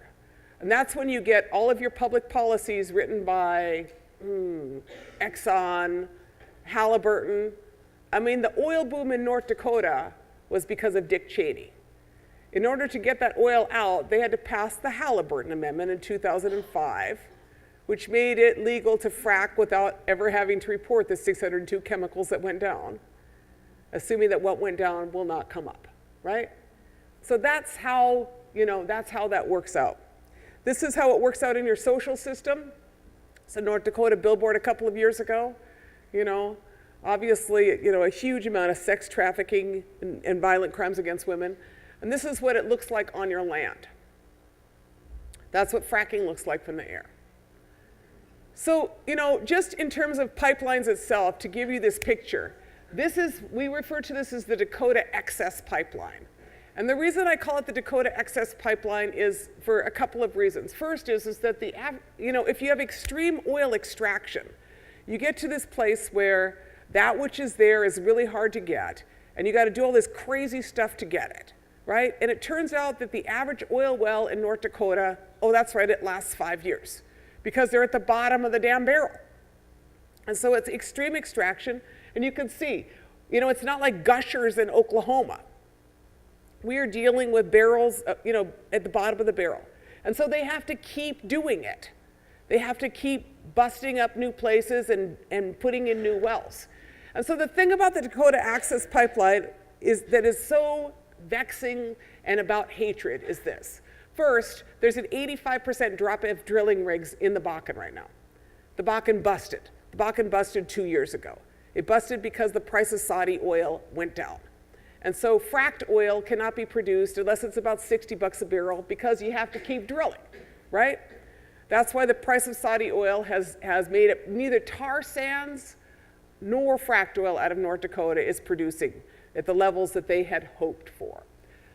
And that's when you get all of your public policies written by Exxon, Halliburton. I mean, the oil boom in North Dakota was because of Dick Cheney. In order to get that oil out, they had to pass the Halliburton Amendment in 2005, which made it legal to frack without ever having to report the 602 chemicals that went down, assuming that what went down will not come up, right? So that's how, you know, that's how that works out. This is how it works out in your social system. So North Dakota billboard a couple of years ago, you know, obviously, you know, a huge amount of sex trafficking and violent crimes against women. And this is what it looks like on your land. That's what fracking looks like from the air. So, you know, just in terms of pipelines itself, to give you this picture, this is, we refer to this as the Dakota Access Pipeline. And the reason I call it the Dakota Access Pipeline is for a couple of reasons. First is that you know, if you have extreme oil extraction, you get to this place where that which is there is really hard to get, and you got to do all this crazy stuff to get it, right? And it turns out that the average oil well in North Dakota, oh, that's right, it lasts 5 years because they're at the bottom of the damn barrel. And so it's extreme extraction, and you can see, you know, it's not like gushers in Oklahoma. We are dealing with barrels, you know, at the bottom of the barrel. And so they have to keep doing it. They have to keep busting up new places and putting in new wells. And so the thing about the Dakota Access Pipeline that is so vexing and about hatred is this. First, there's an 85% drop of drilling rigs in the Bakken right now. The Bakken busted. The Bakken busted 2 years ago. It busted because the price of Saudi oil went down. And so fracked oil cannot be produced unless it's about $60 a barrel because you have to keep drilling, right? That's why the price of Saudi oil has made it neither tar sands nor fracked oil out of North Dakota is producing at the levels that they had hoped for.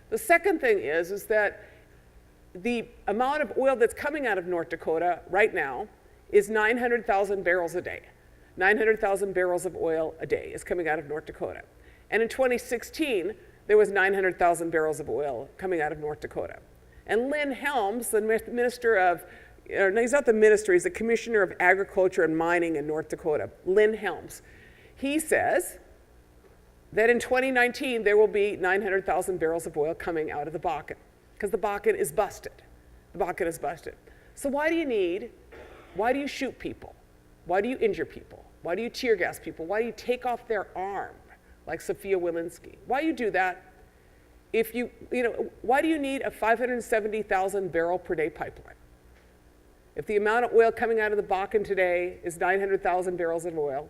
The second thing is that the amount of oil that's coming out of North Dakota right now is 900,000 barrels a day. 900,000 barrels of oil a day is coming out of North Dakota. And in 2016, there was 900,000 barrels of oil coming out of North Dakota. And Lynn Helms, the minister of, no, he's not the minister, he's the commissioner of agriculture and mining in North Dakota, Lynn Helms. He says that in 2019, there will be 900,000 barrels of oil coming out of the Bakken because the Bakken is busted. The Bakken is busted. So why do you shoot people? Why do you injure people? Why do you tear gas people? Why do you take off their arm? Like Sophia Wilinski. Why you do that? If you know, why do you need a 570,000 barrel per day pipeline? If the amount of oil coming out of the Bakken today is 900,000 barrels of oil,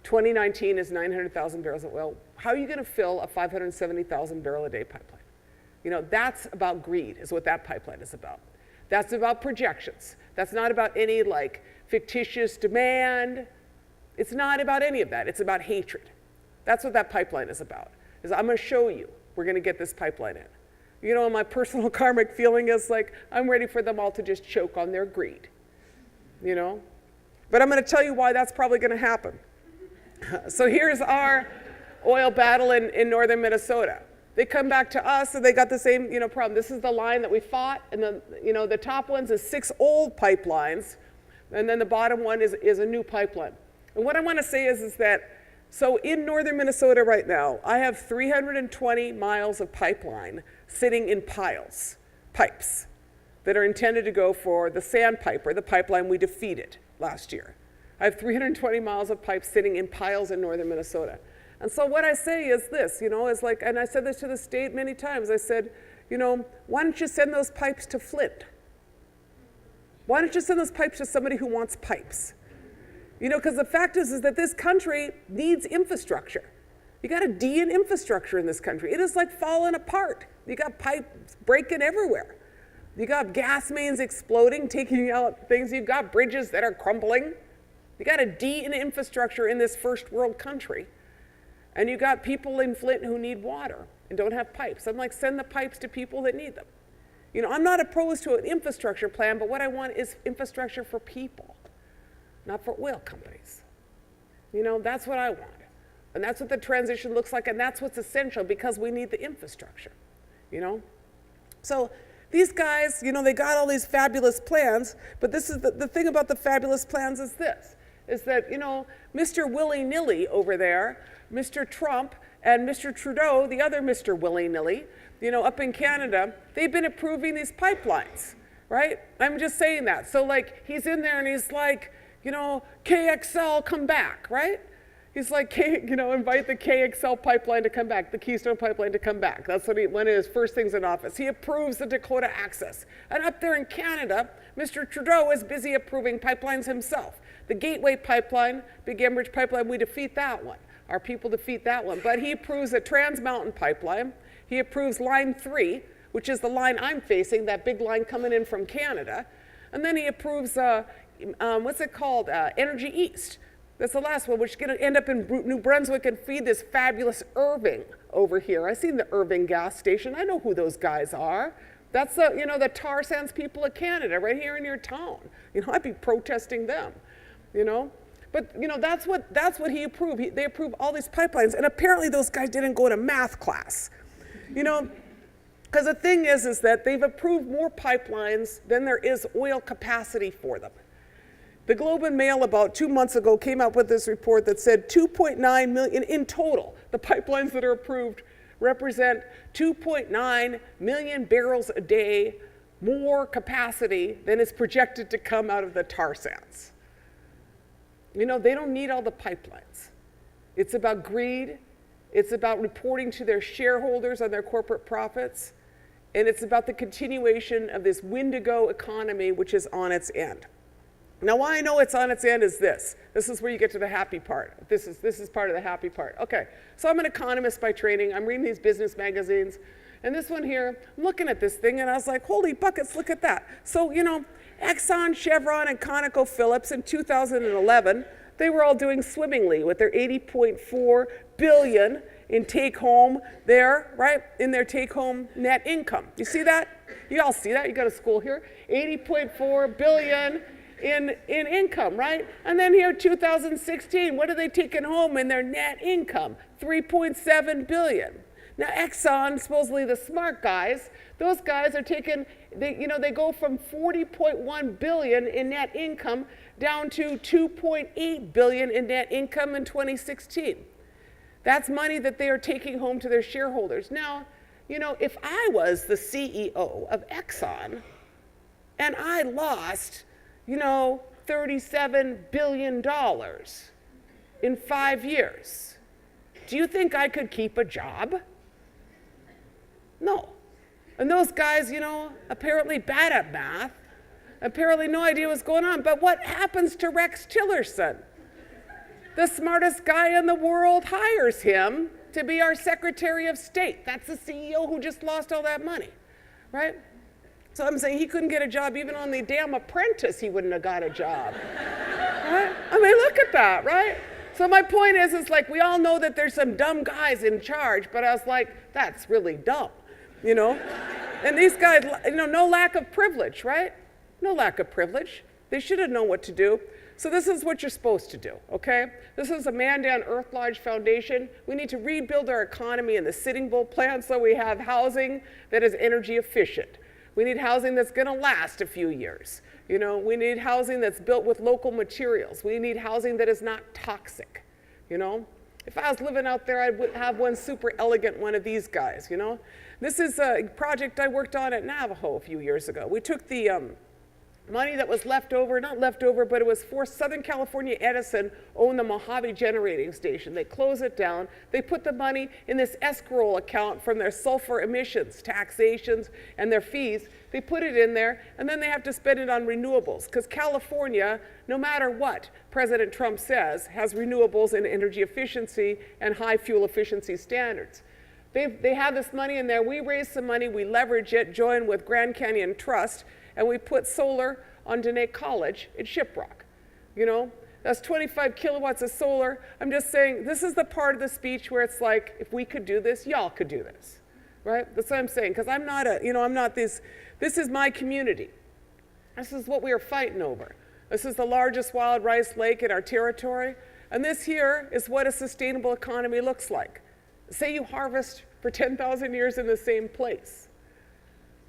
2019 is 900,000 barrels of oil, how are you going to fill a 570,000 barrel a day pipeline? You know, that's about greed, is what that pipeline is about. That's about projections. That's not about any like fictitious demand. It's not about any of that. It's about hatred. That's what that pipeline is about. Is I'm going to show you we're going to get this pipeline in. You know, my personal karmic feeling is like I'm ready for them all to just choke on their greed. You know? But I'm going to tell you why that's probably going to happen. So here's our oil battle in northern Minnesota. They come back to us and they got the same, you know, problem. This is the line that we fought, and then, you know, the top ones is 6 old pipelines, and then the bottom one is a new pipeline. And what I want to say is that so in northern Minnesota right now, I have 320 miles of pipeline sitting in pipes that are intended to go for the Sandpiper, the pipeline we defeated last year. I have 320 miles of pipes sitting in piles in northern Minnesota. And so what I say is this, you know, is like, and I said this to the state many times, I said, you know, why don't you send those pipes to Flint? Why don't you send those pipes to somebody who wants pipes? You know, because the fact is that this country needs infrastructure. You got a D in infrastructure in this country. It is like falling apart. You got pipes breaking everywhere. You got gas mains exploding, taking out things. You've got bridges that are crumbling. You got a D in infrastructure in this first world country. And you got people in Flint who need water and don't have pipes. I'm like, send the pipes to people that need them. You know, I'm not opposed to an infrastructure plan, but what I want is infrastructure for people, not for oil companies. You know, that's what I want. And that's what the transition looks like, and that's what's essential because we need the infrastructure, you know? So these guys, you know, they got all these fabulous plans, but this is the thing about the fabulous plans is this, is that, you know, Mr. Willy-nilly over there, Mr. Trump and Mr. Trudeau, the other Mr. Willy-nilly, you know, up in Canada, they've been approving these pipelines, right? I'm just saying that. So like, he's in there and he's like, you know, KXL, come back, right? He's like, you know, invite the KXL pipeline to come back, the Keystone pipeline to come back. That's what one of his first things in office. He approves the Dakota Access. And up there in Canada, Mr. Trudeau is busy approving pipelines himself. The Gateway pipeline, big Enbridge pipeline, we defeat that one. Our people defeat that one. But he approves a Trans Mountain pipeline. He approves Line 3, which is the line I'm facing, that big line coming in from Canada. And then he approves, what's it called, Energy East. That's the last one, which is going to end up in New Brunswick and feed this fabulous Irving over here. I've seen the Irving gas station. I know who those guys are. That's the, you know, the tar sands people of Canada right here in your town. You know, I'd be protesting them, you know. But, you know, that's what he approved. They approved all these pipelines, and apparently those guys didn't go to math class, you know. Because the thing is that they've approved more pipelines than there is oil capacity for them. The Globe and Mail about 2 months ago came out with this report that said 2.9 million in total. The pipelines that are approved represent 2.9 million barrels a day more capacity than is projected to come out of the tar sands. You know, they don't need all the pipelines. It's about greed. It's about reporting to their shareholders on their corporate profits. And it's about the continuation of this Windigo economy, which is on its end. Now, why I know it's on its end is this. This is where you get to the happy part. This is part of the happy part. Okay, so I'm an economist by training. I'm reading these business magazines. And this one here, I'm looking at this thing, and I was like, holy buckets, look at that. So, you know, Exxon, Chevron, and ConocoPhillips in 2011, they were all doing swimmingly with their $80.4 billion in take-home there, right? In their take-home net income. You see that? You all see that? You go to school here. $80.4 billion in income, right? And then here, 2016, what are they taking home in their net income? $3.7 billion. Now, Exxon, supposedly the smart guys, those guys are taking, they go from $40.1 billion in net income down to $2.8 billion in net income in 2016. That's money that they are taking home to their shareholders. Now, you know, if I was the CEO of Exxon and I lost, you know, $37 billion in 5 years, do you think I could keep a job? No. And those guys, you know, apparently bad at math, apparently no idea what's going on. But what happens to Rex Tillerson? The smartest guy in the world hires him to be our Secretary of State. That's the CEO who just lost all that money, right? So I'm saying he couldn't get a job even on the damn Apprentice, he wouldn't have got a job, right? I mean, look at that, right? So my point is like, we all know that there's some dumb guys in charge, but I was like, that's really dumb, you know? And these guys, you know, no lack of privilege, right? No lack of privilege. They should have known what to do. So this is what you're supposed to do, okay? This is a Mandan Earth Lodge Foundation. We need to rebuild our economy in the Sitting Bull plan so we have housing that is energy efficient. We need housing that's gonna last a few years. You know, we need housing that's built with local materials. We need housing that is not toxic, you know? If I was living out there, I would have one super elegant one of these guys, you know? This is a project I worked on at Navajo a few years ago. We took the money that was left over, not left over, but it was for Southern California Edison owned the Mojave generating station. They closed it down. They put the money in this escrow account from their sulfur emissions, taxations, and their fees. They put it in there, and then they have to spend it on renewables, because California, no matter what President Trump says, has renewables and energy efficiency and high fuel efficiency standards. They have this money in there. We raise some money, we leverage it, join with Grand Canyon Trust, and we put solar on Dine College at Shiprock. You know, that's 25 kilowatts of solar. I'm just saying, this is the part of the speech where it's like, if we could do this, y'all could do this. right? That's what I'm saying, because I'm not this is my community. This is what we are fighting over. This is the largest wild rice lake in our territory, and this here is what a sustainable economy looks like. Say you harvest for 10,000 years in the same place.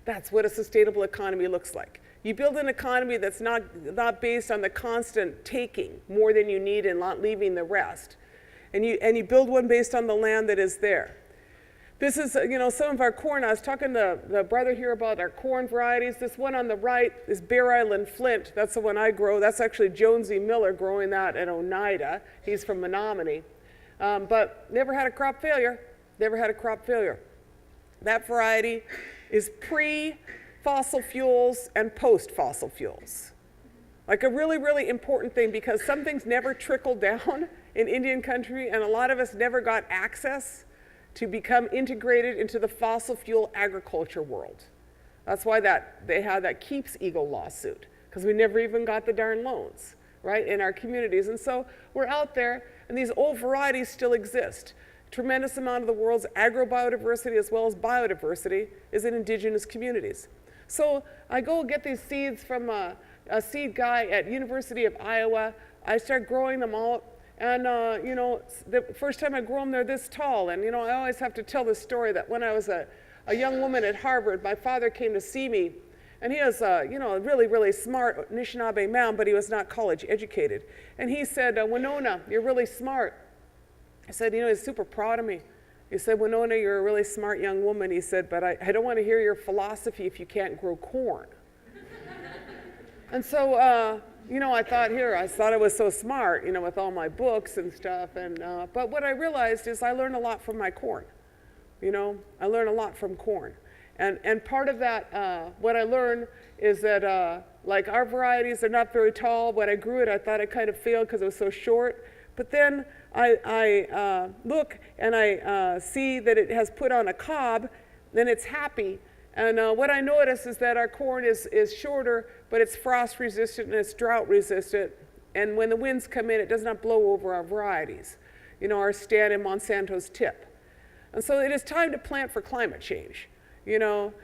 That's what a sustainable economy looks like. You build an economy that's not based on the constant taking more than you need and not leaving the rest. And you build one based on the land that is there. This is, some of our corn. I was talking to the brother here about our corn varieties. This one on the right is Bear Island Flint. That's the one I grow. That's actually Jonesy Miller growing that at Oneida. He's from Menominee. But never had a crop failure. Never had a crop failure. That variety is pre-fossil fuels and post-fossil fuels. Like a really, really important thing, because some things never trickled down in Indian country, and a lot of us never got access to become integrated into the fossil fuel agriculture world. That's why they had that Keeps Eagle lawsuit, because we never even got the darn loans, right, in our communities. And so we're out there, and these old varieties still exist. Tremendous amount of the world's agrobiodiversity as well as biodiversity is in indigenous communities. So I go get these seeds from a seed guy at University of Iowa. I start growing them out. And, the first time I grew them, they're this tall. And, I always have to tell this story that when I was a young woman at Harvard, my father came to see me. And he was, a really, really smart Anishinaabe man, but he was not college educated. And he said, Winona, you're really smart. I said, he's super proud of me. He said, Winona, you're a really smart young woman. He said, but I don't want to hear your philosophy if you can't grow corn. And so, I thought I was so smart, with all my books and stuff. But what I realized is I learned a lot from my corn. I learned a lot from corn. And part of that, what I learned is that, like our varieties are not very tall. When I grew it, I thought it kind of failed because it was so short. But then I look and I see that it has put on a cob, then it's happy. And what I notice is that our corn is shorter, but it's frost resistant and it's drought resistant. And when the winds come in, it does not blow over our varieties, our stand and Monsanto's tip. And so it is time to plant for climate change. Yesterday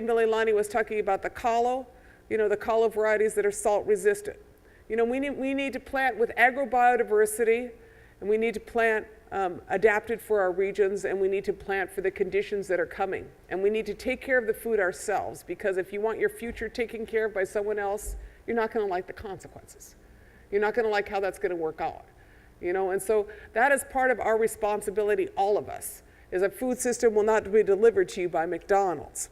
Mililani was talking about the kalo, the kalo varieties that are salt resistant. We need to plant with agrobiodiversity, and we need to plant adapted for our regions, and we need to plant for the conditions that are coming. And we need to take care of the food ourselves, because if you want your future taken care of by someone else, you're not going to like the consequences. You're not going to like how that's going to work out. And so that is part of our responsibility, all of us, is a food system will not be delivered to you by McDonald's.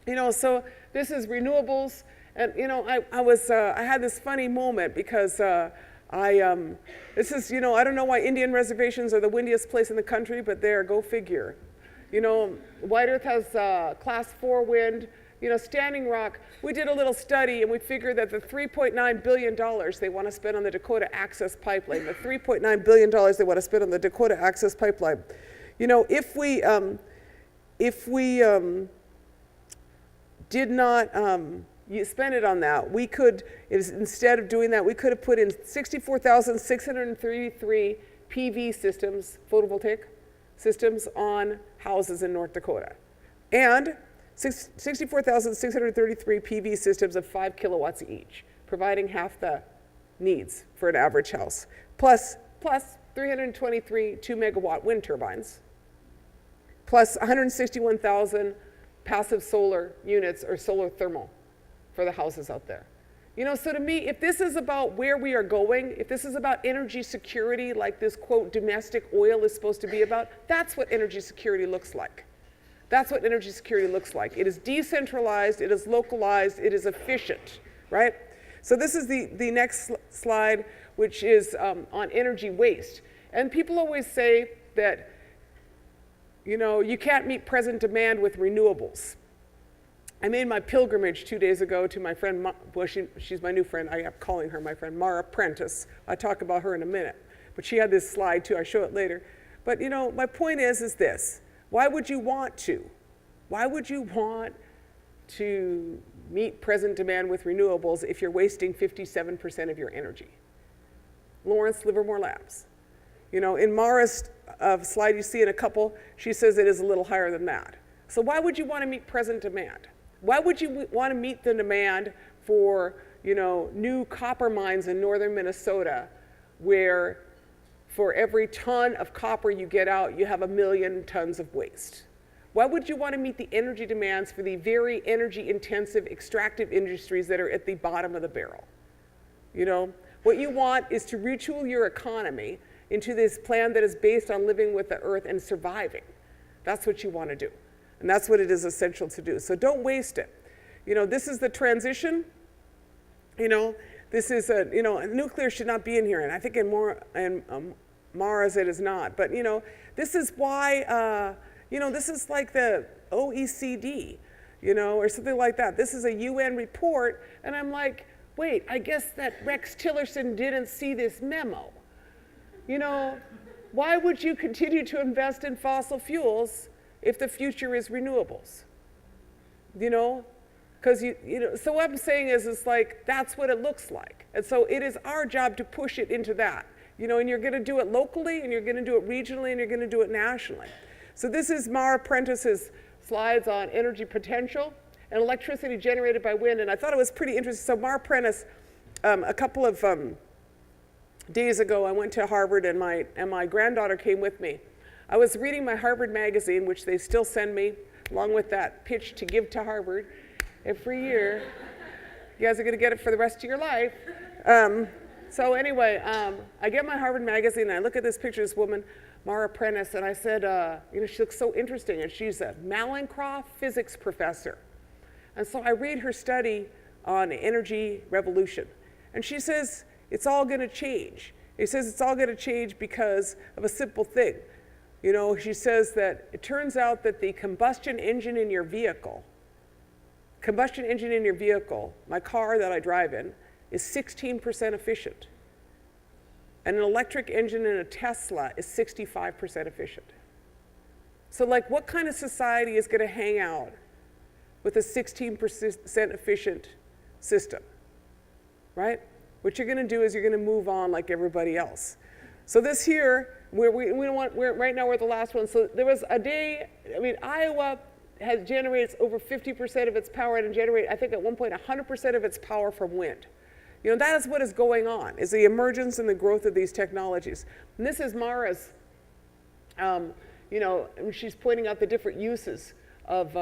So this is renewables. And I had this funny moment because I don't know why Indian reservations are the windiest place in the country, but there, go figure. White Earth has class 4 wind. Standing Rock, we did a little study and we figured that the $3.9 billion they want to spend on the Dakota Access Pipeline, the $3.9 billion they want to spend on the Dakota Access Pipeline, if we did not you spend it on that, we could, instead of doing that, we could have put in 64,633 PV systems, photovoltaic systems on houses in North Dakota. And 64,633 PV systems of 5 kilowatts each, providing half the needs for an average house. Plus 323 2-megawatt wind turbines, plus 161,000 passive solar units or solar thermal for the houses out there. So to me, if this is about where we are going, if this is about energy security, like this quote, domestic oil is supposed to be about, that's what energy security looks like. That's what energy security looks like. It is decentralized, it is localized, it is efficient, right? So this is the next slide, which is on energy waste. And people always say that, you can't meet present demand with renewables. I made my pilgrimage 2 days ago to my friend, she's my new friend, I am calling her my friend, Mara Prentice. I'll talk about her in a minute. But she had this slide too, I'll show it later. But my point is this, why would you want to? Why would you want to meet present demand with renewables if you're wasting 57% of your energy? Lawrence Livermore Labs. In Mara's slide you see in a couple, she says it is a little higher than that. So why would you want to meet present demand? Why would you want to meet the demand for, new copper mines in northern Minnesota, where for every ton of copper you get out, you have 1 million tons of waste? Why would you want to meet the energy demands for the very energy-intensive extractive industries that are at the bottom of the barrel? What you want is to retool your economy into this plan that is based on living with the earth and surviving. That's what you want to do. And that's what it is essential to do. So don't waste it. This is the transition. This is nuclear should not be in here. And I think in Mara's it is not. But, this is why, this is like the OECD, or something like that. This is a UN report. And I'm like, wait, I guess that Rex Tillerson didn't see this memo. Why would you continue to invest in fossil fuels if the future is renewables? Because so what I'm saying is, it's like, that's what it looks like. And so it is our job to push it into that. And you're going to do it locally, and you're going to do it regionally, and you're going to do it nationally. So this is Mara Prentice's slides on energy potential and electricity generated by wind. And I thought it was pretty interesting. So Mara Prentice, a couple of days ago, I went to Harvard, and my granddaughter came with me. I was reading my Harvard magazine, which they still send me, along with that pitch to give to Harvard every year. You guys are going to get it for the rest of your life. So anyway, I get my Harvard magazine, and I look at this picture of this woman, Mara Prentice, and I said, she looks so interesting, and she's a Malencroft physics professor. And so I read her study on energy revolution, and she says it's all going to change. She says it's all going to change because of a simple thing. She says that it turns out that the combustion engine in your vehicle, my car that I drive in, is 16% efficient. And an electric engine in a Tesla is 65% efficient. So what kind of society is going to hang out with a 16% efficient system, right? What you're going to do is you're going to move on like everybody else. So this here, right now we're at the last one. So there was a day, Iowa generates over 50% of its power, and I think at one point 100% of its power from wind. That is what is going on, is the emergence and the growth of these technologies. And this is Mara's, she's pointing out the different uses of,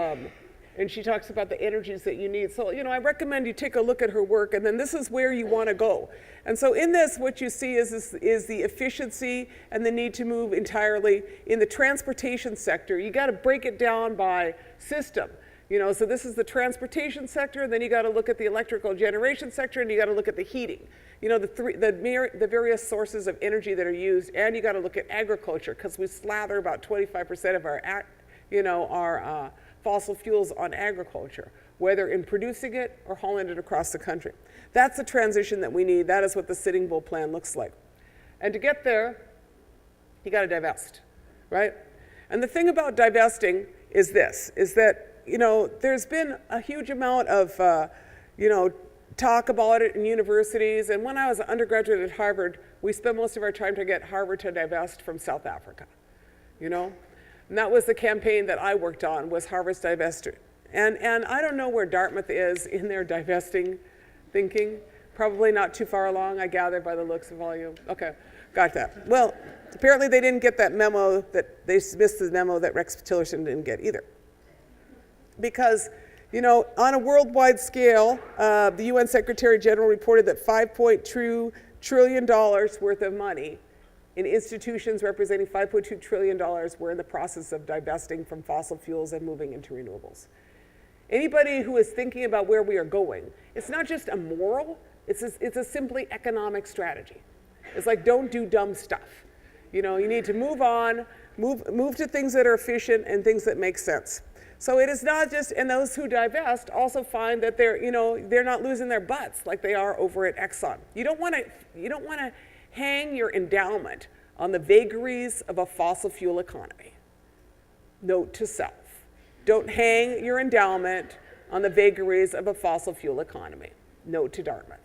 and she talks about the energies that you need. So, I recommend you take a look at her work, and then this is where you want to go. And so in this, what you see is the efficiency and the need to move entirely in the transportation sector. You got to break it down by system. So this is the transportation sector, and then you got to look at the electrical generation sector, and you got to look at the heating. The various sources of energy that are used, and you got to look at agriculture, because we slather about 25% of our fossil fuels on agriculture, whether in producing it or hauling it across the country. That's the transition that we need. That is what the Sitting Bull plan looks like. And to get there, you got to divest, right? And the thing about divesting is this, is that there's been a huge amount of, talk about it in universities. And when I was an undergraduate at Harvard, we spent most of our time to get Harvard to divest from South Africa, And that was the campaign that I worked on, was Harvard's divestiture. And I don't know where Dartmouth is in their divesting thinking. Probably not too far along, I gather, by the looks of all you. Okay, got that. Well, apparently they didn't get that memo, they missed the memo that Rex Tillerson didn't get either. Because, on a worldwide scale, the UN Secretary General reported that $5.2 trillion worth of money in institutions representing $5.2 trillion were in the process of divesting from fossil fuels and moving into renewables. Anybody who is thinking about where we are going, it's not just a moral, it's a simply economic strategy. It's like, don't do dumb stuff. You need to move on, move to things that are efficient and things that make sense. So it is not just, and those who divest also find that they're not losing their butts like they are over at Exxon. You don't want to hang your endowment on the vagaries of a fossil fuel economy. Note to self. Don't hang your endowment on the vagaries of a fossil fuel economy. Note to Dartmouth.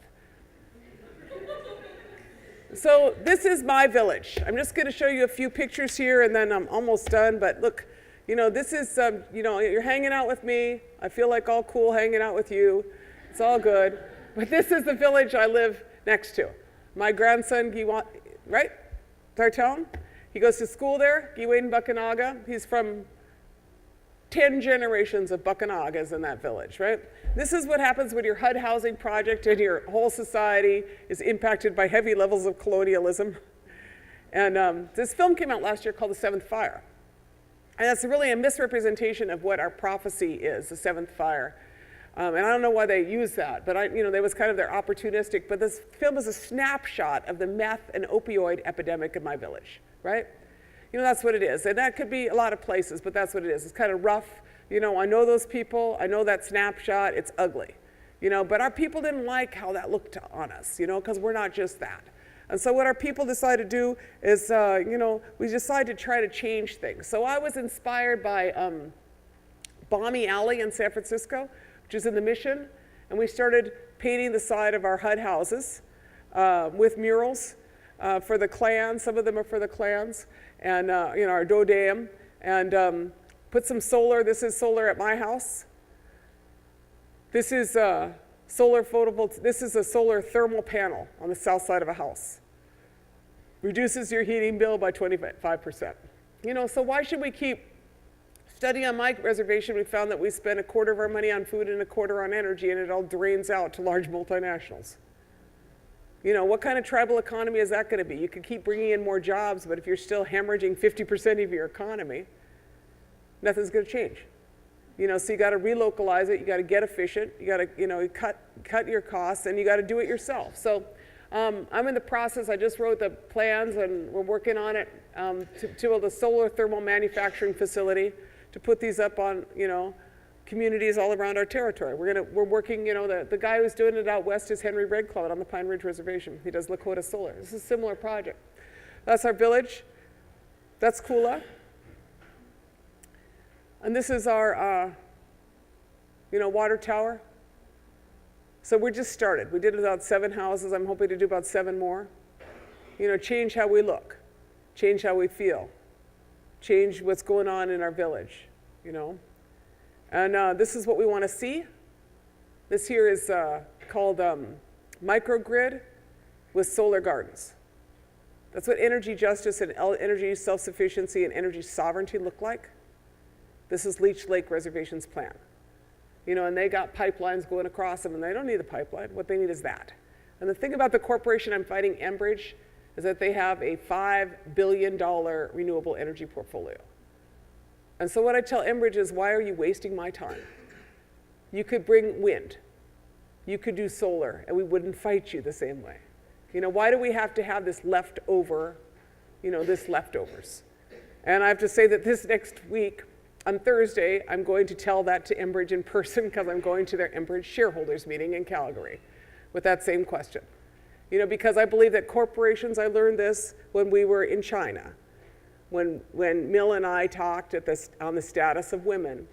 So this is my village. I'm just going to show you a few pictures here, and then I'm almost done. But look, this is, you're hanging out with me. I feel like all cool hanging out with you. It's all good. But this is the village I live next to. My grandson, right? Tartown. He goes to school there, Giwain Buckanaga. He's from 10 generations of Buckanagas in that village, right? This is what happens when your HUD housing project and your whole society is impacted by heavy levels of colonialism. And this film came out last year called The Seventh Fire. And that's really a misrepresentation of what our prophecy is, the seventh fire. And I don't know why they use that, but that was kind of their opportunistic. But this film is a snapshot of the meth and opioid epidemic in my village, right? That's what it is. And that could be a lot of places, but that's what it is. It's kind of rough. I know those people. I know that snapshot. It's ugly. But our people didn't like how that looked on us, because we're not just that. And so what our people decided to do is, we decided to try to change things. So I was inspired by Balmy Alley in San Francisco, which is in the Mission, and we started painting the side of our HUD houses with murals for the clans. Some of them are for the clans, and our Dodam, and put some solar. This is solar at my house. This is This is a solar thermal panel on the south side of a house. Reduces your heating bill by 25%. So why should we keep studying on my reservation? We found that we spend a quarter of our money on food and a quarter on energy, and it all drains out to large multinationals. What kind of tribal economy is that going to be? You could keep bringing in more jobs, but if you're still hemorrhaging 50% of your economy, nothing's going to change. So you got to relocalize it. You got to get efficient. You got to, cut your costs, and you got to do it yourself. So I'm in the process. I just wrote the plans, and we're working on it to build a solar thermal manufacturing facility to put these up on, communities all around our territory. We're working, the guy who's doing it out west is Henry Red Cloud on the Pine Ridge Reservation. He does Lakota Solar. This is a similar project. That's our village. That's Kula. And this is our, water tower. So we just started. We did about 7 houses. I'm hoping to do about 7 more. Change how we look, change how we feel, change what's going on in our village, And this is what we want to see. This here is called microgrid with solar gardens. That's what energy justice and energy self-sufficiency and energy sovereignty look like. This is Leech Lake Reservation's plan. And they got pipelines going across them, and they don't need the pipeline. What they need is that. And the thing about the corporation I'm fighting, Enbridge, is that they have a $5 billion renewable energy portfolio. And so what I tell Enbridge is, why are you wasting my time? You could bring wind. You could do solar, and we wouldn't fight you the same way. Why do we have to have this leftover, this leftovers? And I have to say that this next week, on Thursday, I'm going to tell that to Enbridge in person, because I'm going to their Enbridge shareholders meeting in Calgary with that same question. Because I believe that corporations, I learned this when we were in China, when Mill and I talked on the status of women.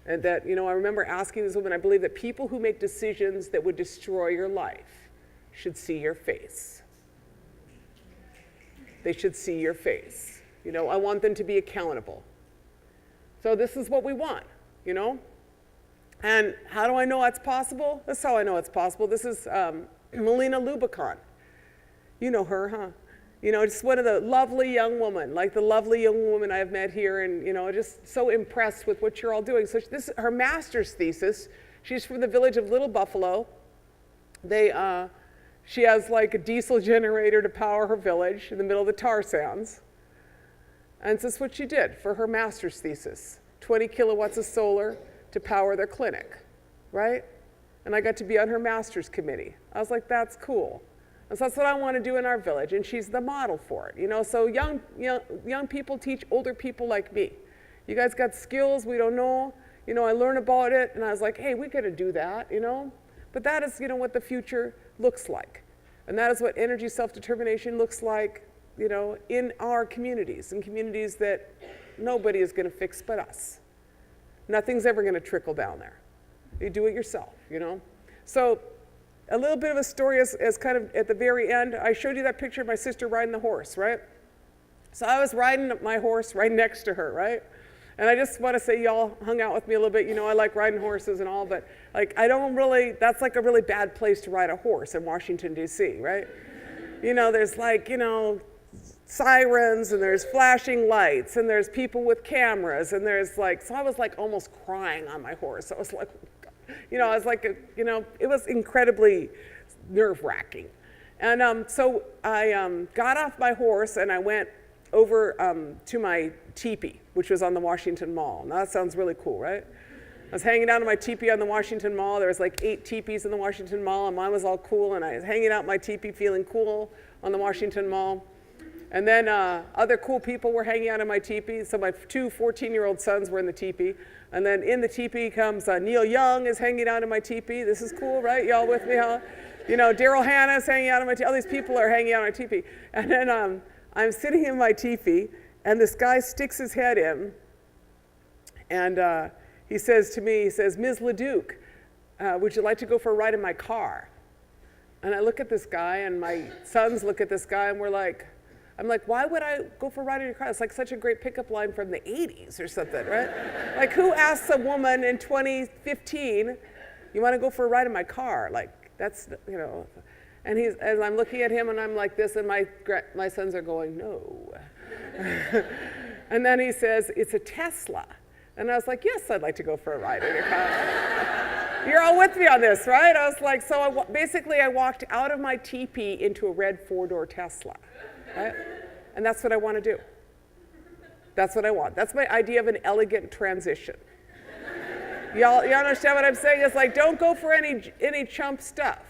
And that, I remember asking this woman, I believe that people who make decisions that would destroy your life should see your face. They should see your face. I want them to be accountable. So this is what we want, And how do I know it's possible? That's how I know it's possible. This is Mililani Trask. You know her, huh? Just one of the lovely young women, like the lovely young woman I've met here, and just so impressed with what you're all doing. So this is her master's thesis. She's from the village of Little Buffalo. She has like a diesel generator to power her village in the middle of the tar sands. And this is what she did for her master's thesis, 20 kilowatts of solar to power their clinic, right? And I got to be on her master's committee. I was like, that's cool. And so that's what I want to do in our village, and she's the model for it. So young people teach older people like me. You guys got skills we don't know. I learn about it, and I was like, hey, we got to do that, But that is, what the future looks like. And that is what energy self-determination looks like, in our communities, in communities that nobody is going to fix but us. Nothing's ever going to trickle down there. You do it yourself, So a little bit of a story as kind of at the very end. I showed you that picture of my sister riding the horse, right? So I was riding my horse right next to her, right? And I just want to say, y'all hung out with me a little bit. You know, I like riding horses and all, but like I don't really, that's like a really bad place to ride a horse in Washington, D.C., right? You know, there's like, you know, sirens and there's flashing lights and there's people with cameras and there's like, so I was like almost crying on my horse. I was like, you know, I was like, you know, it was incredibly nerve-wracking. And so I got off my horse and I went over to my teepee, which was on the Washington Mall. Now that sounds really cool, right? I was hanging out in my teepee on the Washington Mall. There was like 8 teepees in the Washington Mall, and mine was all cool, and I was hanging out in my teepee feeling cool on the Washington Mall. And then other cool people were hanging out in my teepee. So my 2 14-year-old sons were in the teepee. And then in the teepee comes Neil Young is hanging out in my teepee. This is cool, right? Y'all with me, huh? You know, Daryl Hannah is hanging out in my teepee. All these people are hanging out in my teepee. And then I'm sitting in my teepee, and this guy sticks his head in, and he says to me, he says, "Ms. LaDuke, would you like to go for a ride in my car?" And I look at this guy, and my sons look at this guy, and I'm like, why would I go for a ride in your car? It's like such a great pickup line from the 80s or something, right? Like, who asks a woman in 2015, you want to go for a ride in my car? Like, that's, you know. And I'm looking at him, and I'm like this, and my sons are going, no. And then he says, it's a Tesla. And I was like, yes, I'd like to go for a ride in your car. You're all with me on this, right? I was like, so basically I walked out of my teepee into a red 4-door Tesla. Right? And that's what I want to do. That's what I want. That's my idea of an elegant transition. Y'all understand what I'm saying? It's like, don't go for any chump stuff.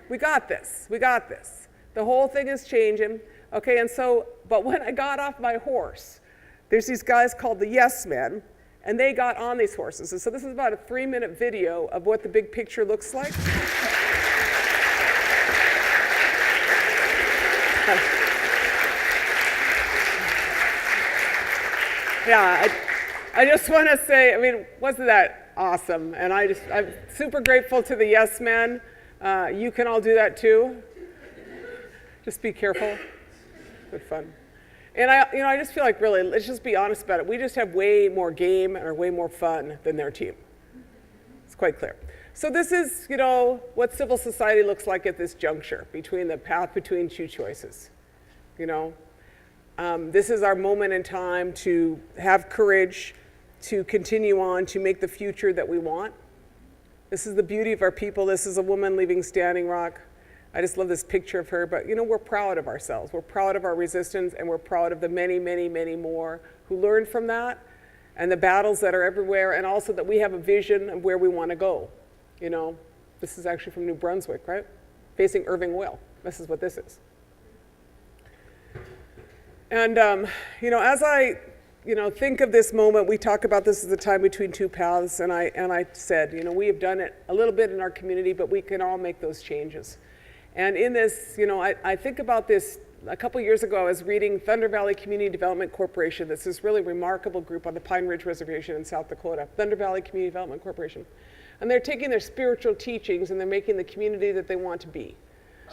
We got this. We got this. The whole thing is changing. Okay, and so, but when I got off my horse, there's these guys called the Yes Men, and they got on these horses. And so this is about a 3-minute video of what the big picture looks like. Yeah, I just want to say, I mean, wasn't that awesome? And I'm super grateful to the Yes Men. You can all do that too. Just be careful. Good fun. And I just feel like really, let's just be honest about it. We just have way more game or way more fun than their team. It's quite clear. So this is, you know, what civil society looks like at this juncture between the path between 2 choices. You know, this is our moment in time to have courage, to continue on, to make the future that we want. This is the beauty of our people. This is a woman leaving Standing Rock. I just love this picture of her, but you know, we're proud of ourselves. We're proud of our resistance, and we're proud of the many, many, many more who learned from that, and the battles that are everywhere, and also that we have a vision of where we want to go. You know, this is actually from New Brunswick, right? Facing Irving Oil. This is what this is. And, you know, as I, you know, think of this moment, we talk about this as a time between 2 paths, and I said, you know, we have done it a little bit in our community, but we can all make those changes. And in this, you know, I think about this, a couple years ago, I was reading Thunder Valley Community Development Corporation. That's this really remarkable group on the Pine Ridge Reservation in South Dakota, Thunder Valley Community Development Corporation. And they're taking their spiritual teachings and they're making the community that they want to be,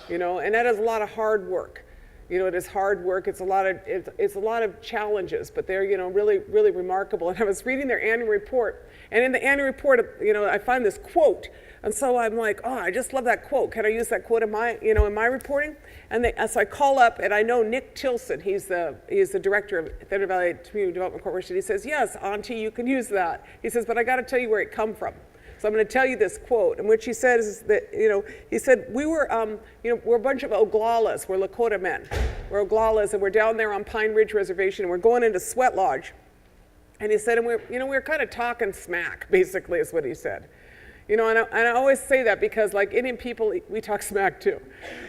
you know, and that is a lot of hard work. You know, it is hard work. It's a lot of challenges, but they're, you know, really, really remarkable. And I was reading their annual report, and in the annual report, you know, I find this quote, and so I'm like, oh, I just love that quote. Can I use that quote in my, you know, in my reporting? And so I call up, and I know Nick Tilson. He's the director of Thunder Valley Community Development Corporation. He says, yes, Auntie, you can use that. He says, but I got to tell you where it come from. So I'm going to tell you this quote, in which he says is that, you know, he said, we were, you know, we're a bunch of Oglalas, we're Lakota men. We're Oglalas, and we're down there on Pine Ridge Reservation, and we're going into Sweat Lodge. And he said, and we're kind of talking smack, basically, is what he said. You know, and I always say that because, like, Indian people, we talk smack too,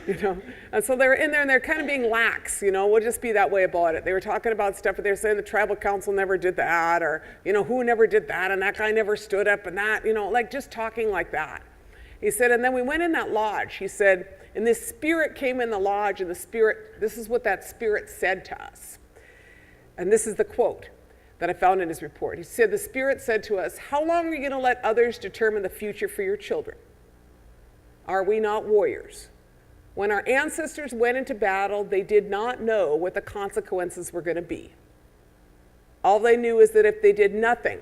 you know. And so they're in there, and they're kind of being lax, you know. We'll just be that way about it. They were talking about stuff, but they were saying the tribal council never did that, or, you know, who never did that, and that guy never stood up, and that, you know, like just talking like that. He said, and then we went in that lodge. He said, and this spirit came in the lodge, and the spirit, this is what that spirit said to us. And this is the quote that I found in his report. He said, the spirit said to us, how long are you going to let others determine the future for your children? Are we not warriors? When our ancestors went into battle, they did not know what the consequences were going to be. All they knew is that if they did nothing,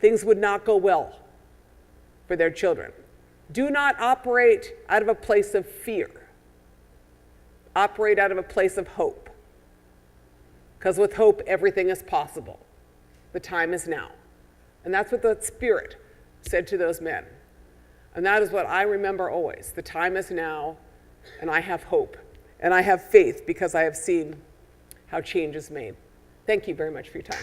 things would not go well for their children. Do not operate out of a place of fear. Operate out of a place of hope. Because with hope, everything is possible. The time is now. And that's what the Spirit said to those men. And that is what I remember always. The time is now, and I have hope. And I have faith because I have seen how change is made. Thank you very much for your time.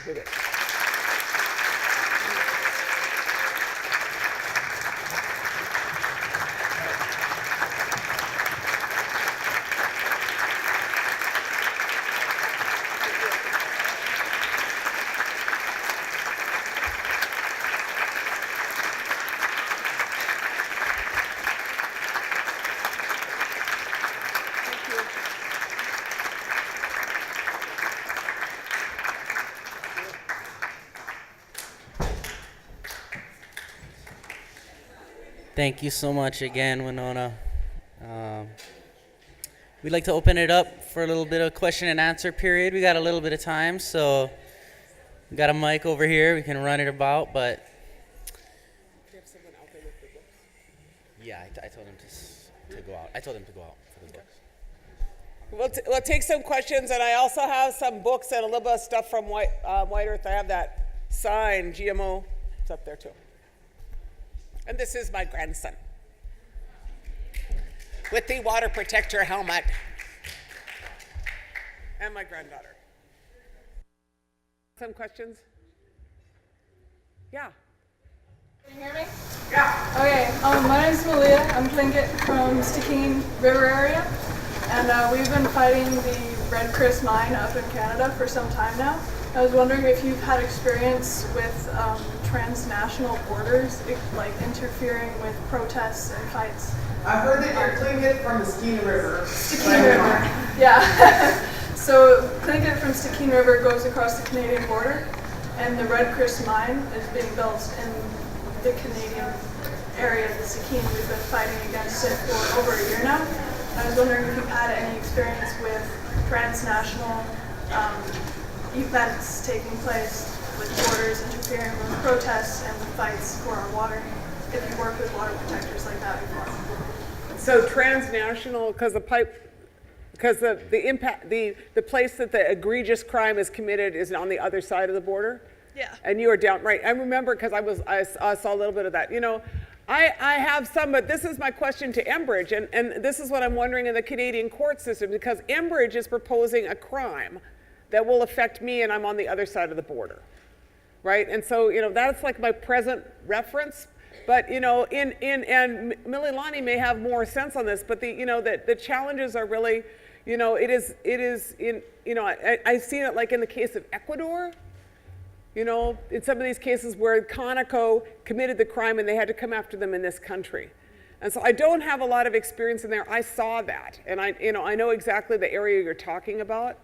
Thank you so much again, Winona. We'd like to open it up for a little bit of question and answer period. We got a little bit of time, so we got a mic over here. We can run it about, but yeah, I told him to go out. I told him to go out for the books. We'll take some questions, and I also have some books and a little bit of stuff from White Earth. I have that sign, GMO. It's up there too. And this is my grandson with the water protector helmet. And my granddaughter. Some questions? Yeah. Can you hear me? Yeah. Okay, my name's Malia. I'm Tlingit from Stikine River area. And we've been fighting the Red Chris mine up in Canada for some time now. I was wondering if you've had experience with transnational borders, like interfering with protests and fights. I've heard that you're Tlingit from the Stikine River. Stikine River, yeah. So Tlingit from Stikine River goes across the Canadian border, and the Red Chris mine is being built in the Canadian area of the Stikine. We've been fighting against it for over a year now. I was wondering if you've had any experience with transnational events taking place with borders interfering with protests and with fights for our water, if you work with water protectors like that before. So transnational, because the impact, the place that the egregious crime is committed is on the other side of the border. Yeah. And you are down, right? I remember because I saw a little bit of that. You know, I have some, but this is my question to Enbridge, and this is what I'm wondering in the Canadian court system, because Enbridge is proposing a crime that will affect me, and I'm on the other side of the border, right? And so, you know, that's like my present reference. But, you know, and Mililani may have more sense on this, but the challenges are really, you know, it is in, you know, I've seen it like in the case of Ecuador, you know, in some of these cases where Kanaka committed the crime and they had to come after them in this country. And so I don't have a lot of experience in there. I saw that, and I know exactly the area you're talking about.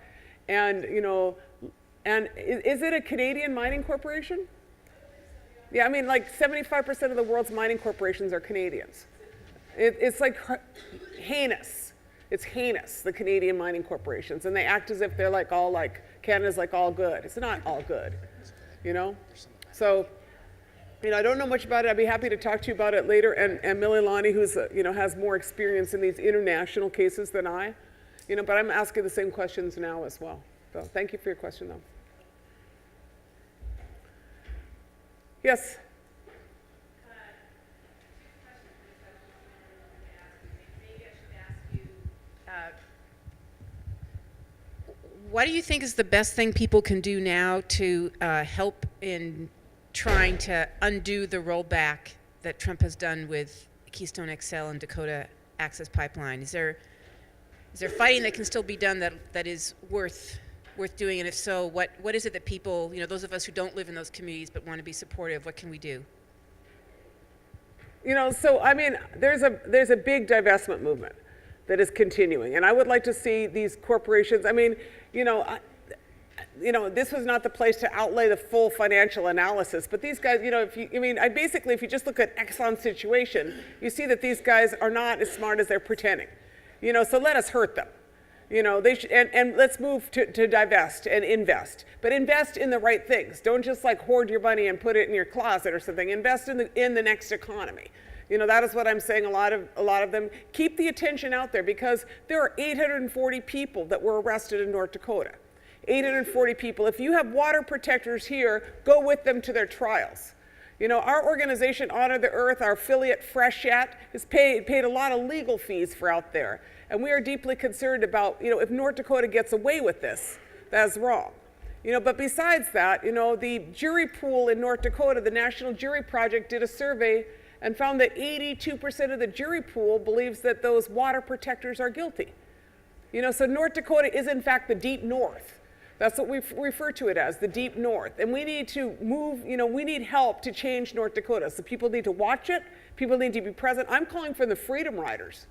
And, you know, and is it a Canadian mining corporation? Yeah, I mean, like 75% of the world's mining corporations are Canadians. It's like heinous. It's heinous, the Canadian mining corporations. And they act as if they're like all like, Canada's like all good. It's not all good, you know? So, you know, I don't know much about it. I'd be happy to talk to you about it later. And Mililani, who's, you know, has more experience in these international cases than I. You know, but I'm asking the same questions now as well. So thank you for your question, though. Yes? What do you think is the best thing people can do now to help in trying to undo the rollback that Trump has done with Keystone XL and Dakota Access Pipeline? Is there fighting that can still be done that is worth doing? And if so, what is it that people, you know, those of us who don't live in those communities but want to be supportive, what can we do? You know, so I mean, there's a big divestment movement that is continuing, and I would like to see these corporations. I mean, you know, this was not the place to outlay the full financial analysis, but these guys, if you just look at Exxon's situation, you see that these guys are not as smart as they're pretending. So let us hurt them. And let's move to divest and invest, but invest in the right things. Don't just like hoard your money and put it in your closet or something. Invest in the next economy. That is what I'm saying. A lot of them keep the attention out there, because there are 840 people that were arrested in North Dakota. 840 people. If you have water protectors here, go with them to their trials. Our organization, Honor the Earth, our affiliate Freshet, has paid a lot of legal fees for out there. And we are deeply concerned about, if North Dakota gets away with this, that's wrong. But besides that, the jury pool in North Dakota, the National Jury Project did a survey and found that 82% of the jury pool believes that those water protectors are guilty. So North Dakota is in fact the deep north. That's what we refer to it as, the deep north. And we need to move, we need help to change North Dakota. So people need to watch it, people need to be present. I'm calling for the Freedom Riders.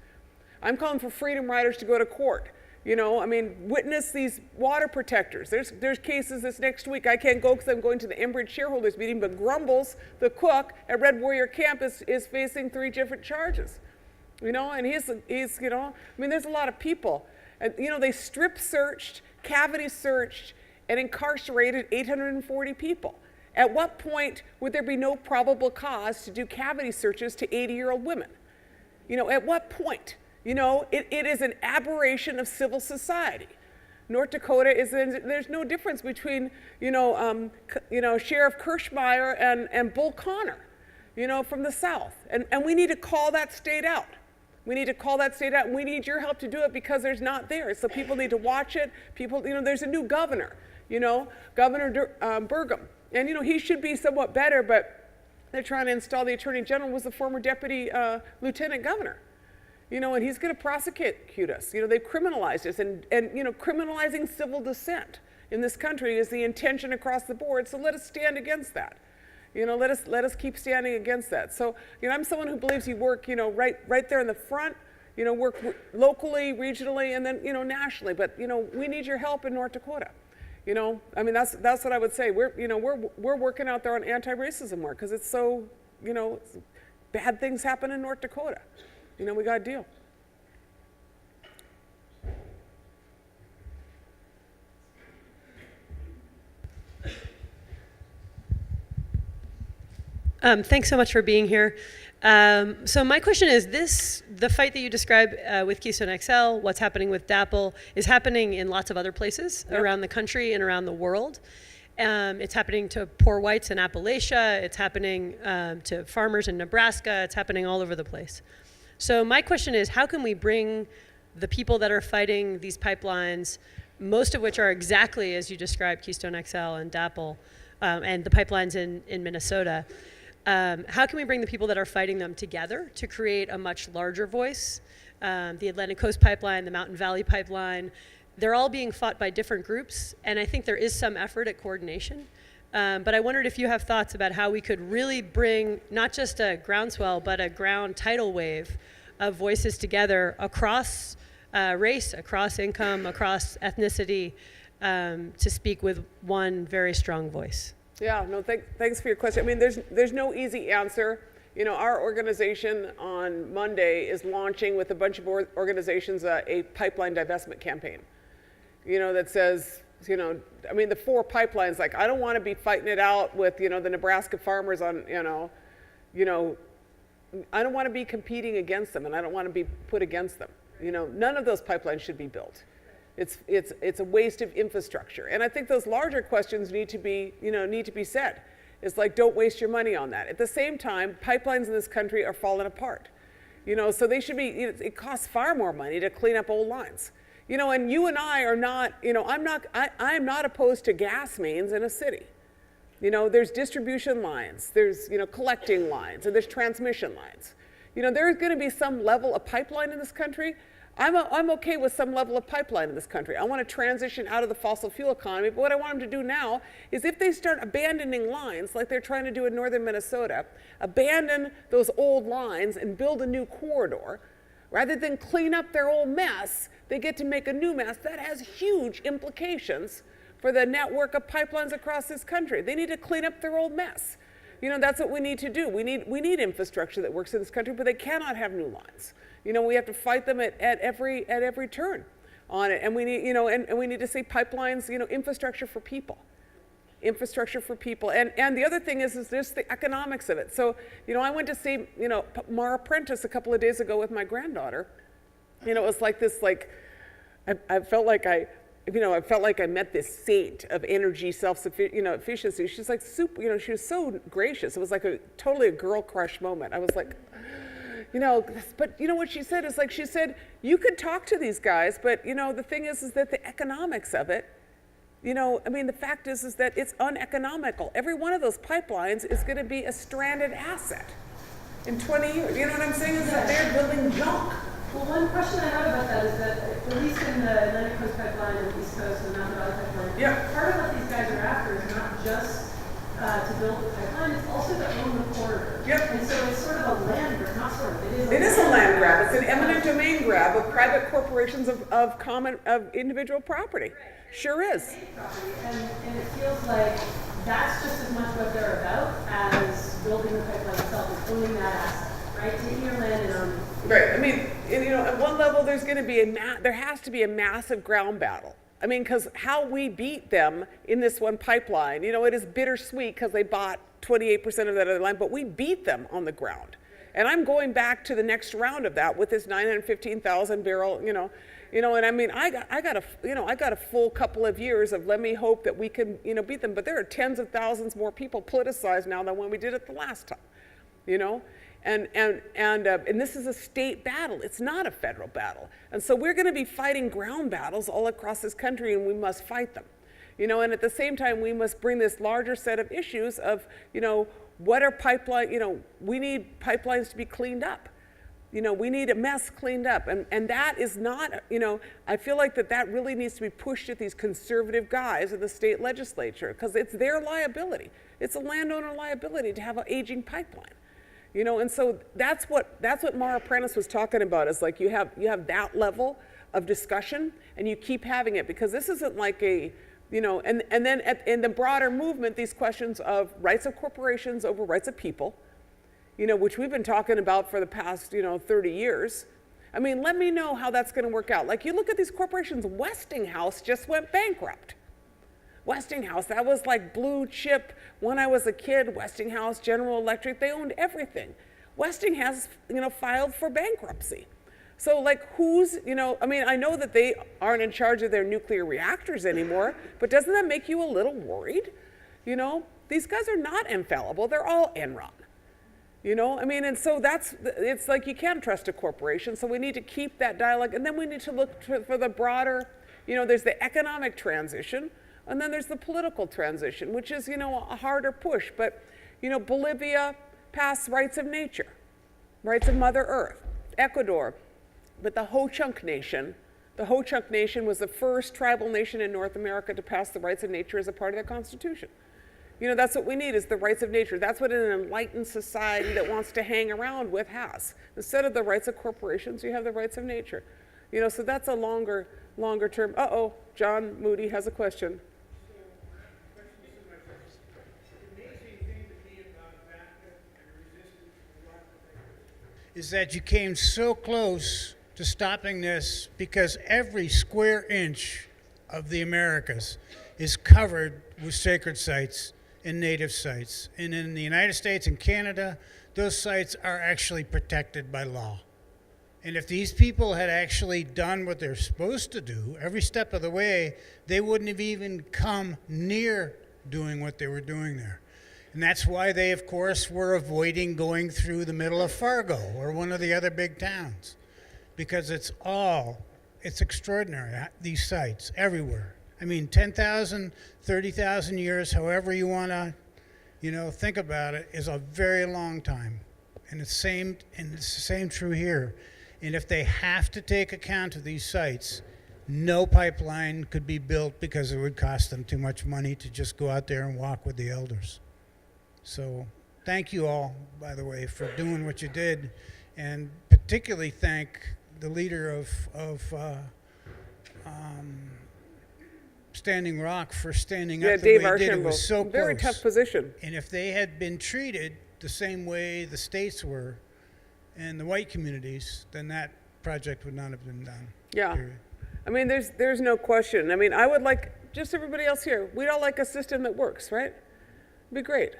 I'm calling for Freedom Riders to go to court. Witness these water protectors. There's cases this next week. I can't go because I'm going to the Enbridge shareholders meeting, but Grumbles, the cook at Red Warrior Camp, is facing 3 different charges. And he's there's a lot of people. And, they strip searched, cavity searched, and incarcerated 840 people. At what point would there be no probable cause to do cavity searches to 80-year-old women? At what point? It is an aberration of civil society. North Dakota there's no difference between, Sheriff Kirschmeyer and Bull Connor, from the South. And we need to call that state out. We need to call that state out, and we need your help to do it, because there's not there. So people need to watch it. People, there's a new governor, Governor Burgum. And, he should be somewhat better, but they're trying to install the Attorney General, was the former deputy lieutenant governor. And he's going to prosecute us. They've criminalized us, and criminalizing civil dissent in this country is the intention across the board. So let us stand against that. Let us keep standing against that. So, I'm someone who believes you work, right there in the front, work locally, regionally, and then, nationally. But, we need your help in North Dakota. That's what I would say. We're working out there on anti-racism work, because it's so, bad things happen in North Dakota. We got a deal. Thanks so much for being here. So my question is the fight that you described with Keystone XL, what's happening with DAPL, is happening in lots of other places around the country and around the world. It's happening to poor whites in Appalachia. It's happening to farmers in Nebraska. It's happening all over the place. So my question is, how can we bring the people that are fighting these pipelines, most of which are exactly as you described, Keystone XL and DAPL, and the pipelines in Minnesota, how can we bring the people that are fighting them together to create a much larger voice? The Atlantic Coast Pipeline, the Mountain Valley Pipeline, they're all being fought by different groups, and I think there is some effort at coordination. But I wondered if you have thoughts about how we could really bring not just a groundswell, but a ground tidal wave of voices together across race, across income, across ethnicity, to speak with one very strong voice. Yeah, no, thanks for your question. There's no easy answer. Our organization on Monday is launching with a bunch of organizations a pipeline divestment campaign, that says, the 4 pipelines, like, I don't want to be fighting it out with, the Nebraska farmers on, I don't want to be competing against them, and I don't want to be put against them. None of those pipelines should be built. It's a waste of infrastructure. And I think those larger questions need to be said. It's like, don't waste your money on that. At the same time, pipelines in this country are falling apart. So they should be, it costs far more money to clean up old lines. And you and I are not, I'm not opposed to gas mains in a city. There's distribution lines, there's, collecting lines, and there's transmission lines. There's going to be some level of pipeline in this country. I'm okay with some level of pipeline in this country. I want to transition out of the fossil fuel economy, but what I want them to do now is, if they start abandoning lines like they're trying to do in northern Minnesota, abandon those old lines and build a new corridor, rather than clean up their old mess, they get to make a new mess that has huge implications for the network of pipelines across this country. They need to clean up their old mess. That's what we need to do. We need infrastructure that works in this country, but they cannot have new lines. We have to fight them at every turn on it. And we need, and we need to say pipelines, infrastructure for people. Infrastructure for people. And the other thing is just the economics of it. So, I went to see, Mara Prentice a couple of days ago with my granddaughter. It was like this, I felt like I met this saint of energy, efficiency. She's like super, she was so gracious. It was like totally a girl crush moment. I was like, but what she said is she said, you could talk to these guys, but the thing is that the economics of it, the fact is that it's uneconomical. Every one of those pipelines is going to be a stranded asset in 20 years. You know what I'm saying? Is that they're building junk. Well, one question I have about that is that, at least in the Atlantic Coast Pipeline and the East Coast and the Mountain Valley Pipeline, part of what these guys are after is not just to build the pipeline, it's also to own the corridor. And so it's sort of a land grab, not sort of, it is a land grab. It's an eminent domain grab of private corporations of individual property. Sure is. And it feels like that's just as much what they're about as building the pipeline itself, is owning that asset, right? Taking your land and owning it. Right. At one level, there's going to be there has to be a massive ground battle. Because how we beat them in this one pipeline, it is bittersweet because they bought 28% of that other line, but we beat them on the ground. And I'm going back to the next round of that with this 915,000 barrel, and I got a full couple of years of let me hope that we can, beat them. But there are tens of thousands more people politicized now than when we did it the last time, And this is a state battle. It's not a federal battle. And so we're going to be fighting ground battles all across this country, and we must fight them. And at the same time, we must bring this larger set of issues of, what are pipeline, we need pipelines to be cleaned up. We need a mess cleaned up. And that is not, I feel like that really needs to be pushed at these conservative guys in the state legislature, because it's their liability. It's a landowner liability to have an aging pipeline. And so that's what Mara Prentice was talking about, is you have that level of discussion and you keep having it, because this isn't like a, and then in the broader movement, these questions of rights of corporations over rights of people, which we've been talking about for the past, 30 years. Let me know how that's going to work out. You look at these corporations, Westinghouse just went bankrupt. Westinghouse, that was like blue chip. When I was a kid, Westinghouse, General Electric, they owned everything. Westinghouse, filed for bankruptcy. So who's, I know that they aren't in charge of their nuclear reactors anymore, but doesn't that make you a little worried? These guys are not infallible. They're all Enron. And so it's you can't trust a corporation, so we need to keep that dialogue, and then we need to look for the broader, there's the economic transition, and then there's the political transition, which is, a harder push. But, Bolivia passed rights of nature, rights of Mother Earth, Ecuador. But the Ho-Chunk Nation was the first tribal nation in North America to pass the rights of nature as a part of their constitution. That's what we need, is the rights of nature. That's what an enlightened society that wants to hang around with has. Instead of the rights of corporations, you have the rights of nature. So that's a longer term. John Moody has a question. Is that you came so close to stopping this, because every square inch of the Americas is covered with sacred sites and native sites. And in the United States and Canada, those sites are actually protected by law. And if these people had actually done what they're supposed to do every step of the way, they wouldn't have even come near doing what they were doing there. And that's why they, of course, were avoiding going through the middle of Fargo or one of the other big towns, because it's extraordinary, these sites everywhere. 10,000, 30,000 years, however you want to, think about it, is a very long time. And it's the same true here. And if they have to take account of these sites, no pipeline could be built, because it would cost them too much money to just go out there and walk with the elders. So thank you all, by the way, for doing what you did, and particularly thank the leader of Standing Rock for standing Yeah, up the Dave way they did. It Archambault. was so close. Very tough position. And if they had been treated the same way the states were and the white communities, then that project would not have been done. Yeah. Period. I mean, there's no question. I mean, I would like, just everybody else here, we'd all like a system that works, right? It'd be great.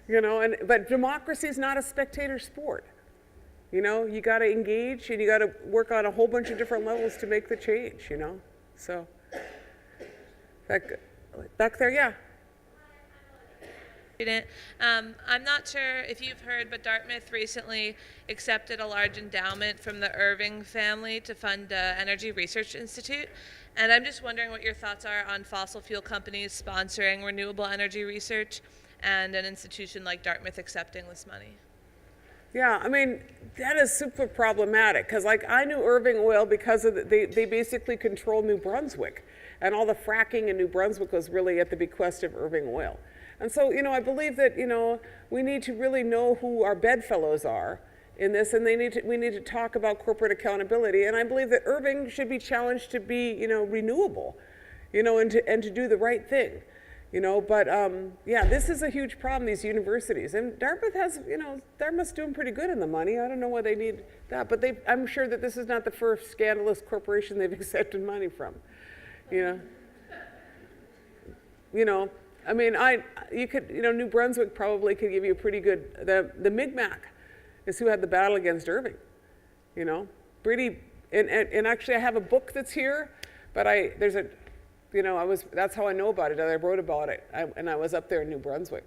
You know, but democracy is not a spectator sport. You know, you got to engage and you got to work on a whole bunch of different levels to make the change, you know? So, back there, yeah. Student. I'm not sure if you've heard, but Dartmouth recently accepted a large endowment from the Irving family to fund an energy research institute. And I'm just wondering what your thoughts are on fossil fuel companies sponsoring renewable energy research and an institution like Dartmouth accepting this money. Yeah, I mean, that is super problematic because, like, I knew Irving Oil because of they basically control New Brunswick, and all the fracking in New Brunswick was really at the bequest of Irving Oil. And so, you know, I believe that, you know, we need to really know who our bedfellows are in this, and we need to talk about corporate accountability. And I believe that Irving should be challenged to be, you know, renewable, you know, and to do the right thing. You know, but yeah, this is a huge problem, these universities. And Dartmouth has, you know, Dartmouth's doing pretty good in the money. I don't know why they need that, but I'm sure that this is not the first scandalous corporation they've accepted money from, you know. You know, I mean, you could, you know, New Brunswick probably could give you a pretty good, the Mi'kmaq is who had the battle against Irving, you know. Pretty, and actually I have a book that's here, but there's a, you know, that's how I know about it. I wrote about it, and I was up there in New Brunswick,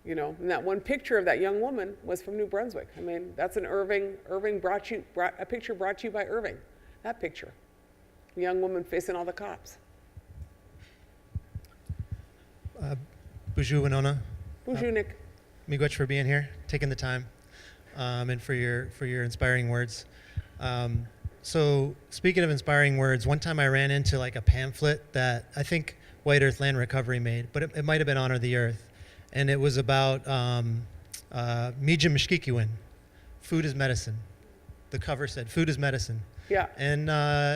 you know. And that one picture of that young woman was from New Brunswick. I mean, that's an Irving a picture brought to you by Irving. That picture, a young woman facing all the cops. Bonjour, Winona. Bonjour, Nick. Miigwech for being here, taking the time, and for your inspiring words. So speaking of inspiring words, one time I ran into like a pamphlet that I think White Earth Land Recovery made, but it might have been Honor the Earth. And it was about Mija Mishkikiwin, food is medicine. The cover said, food is medicine. Yeah. And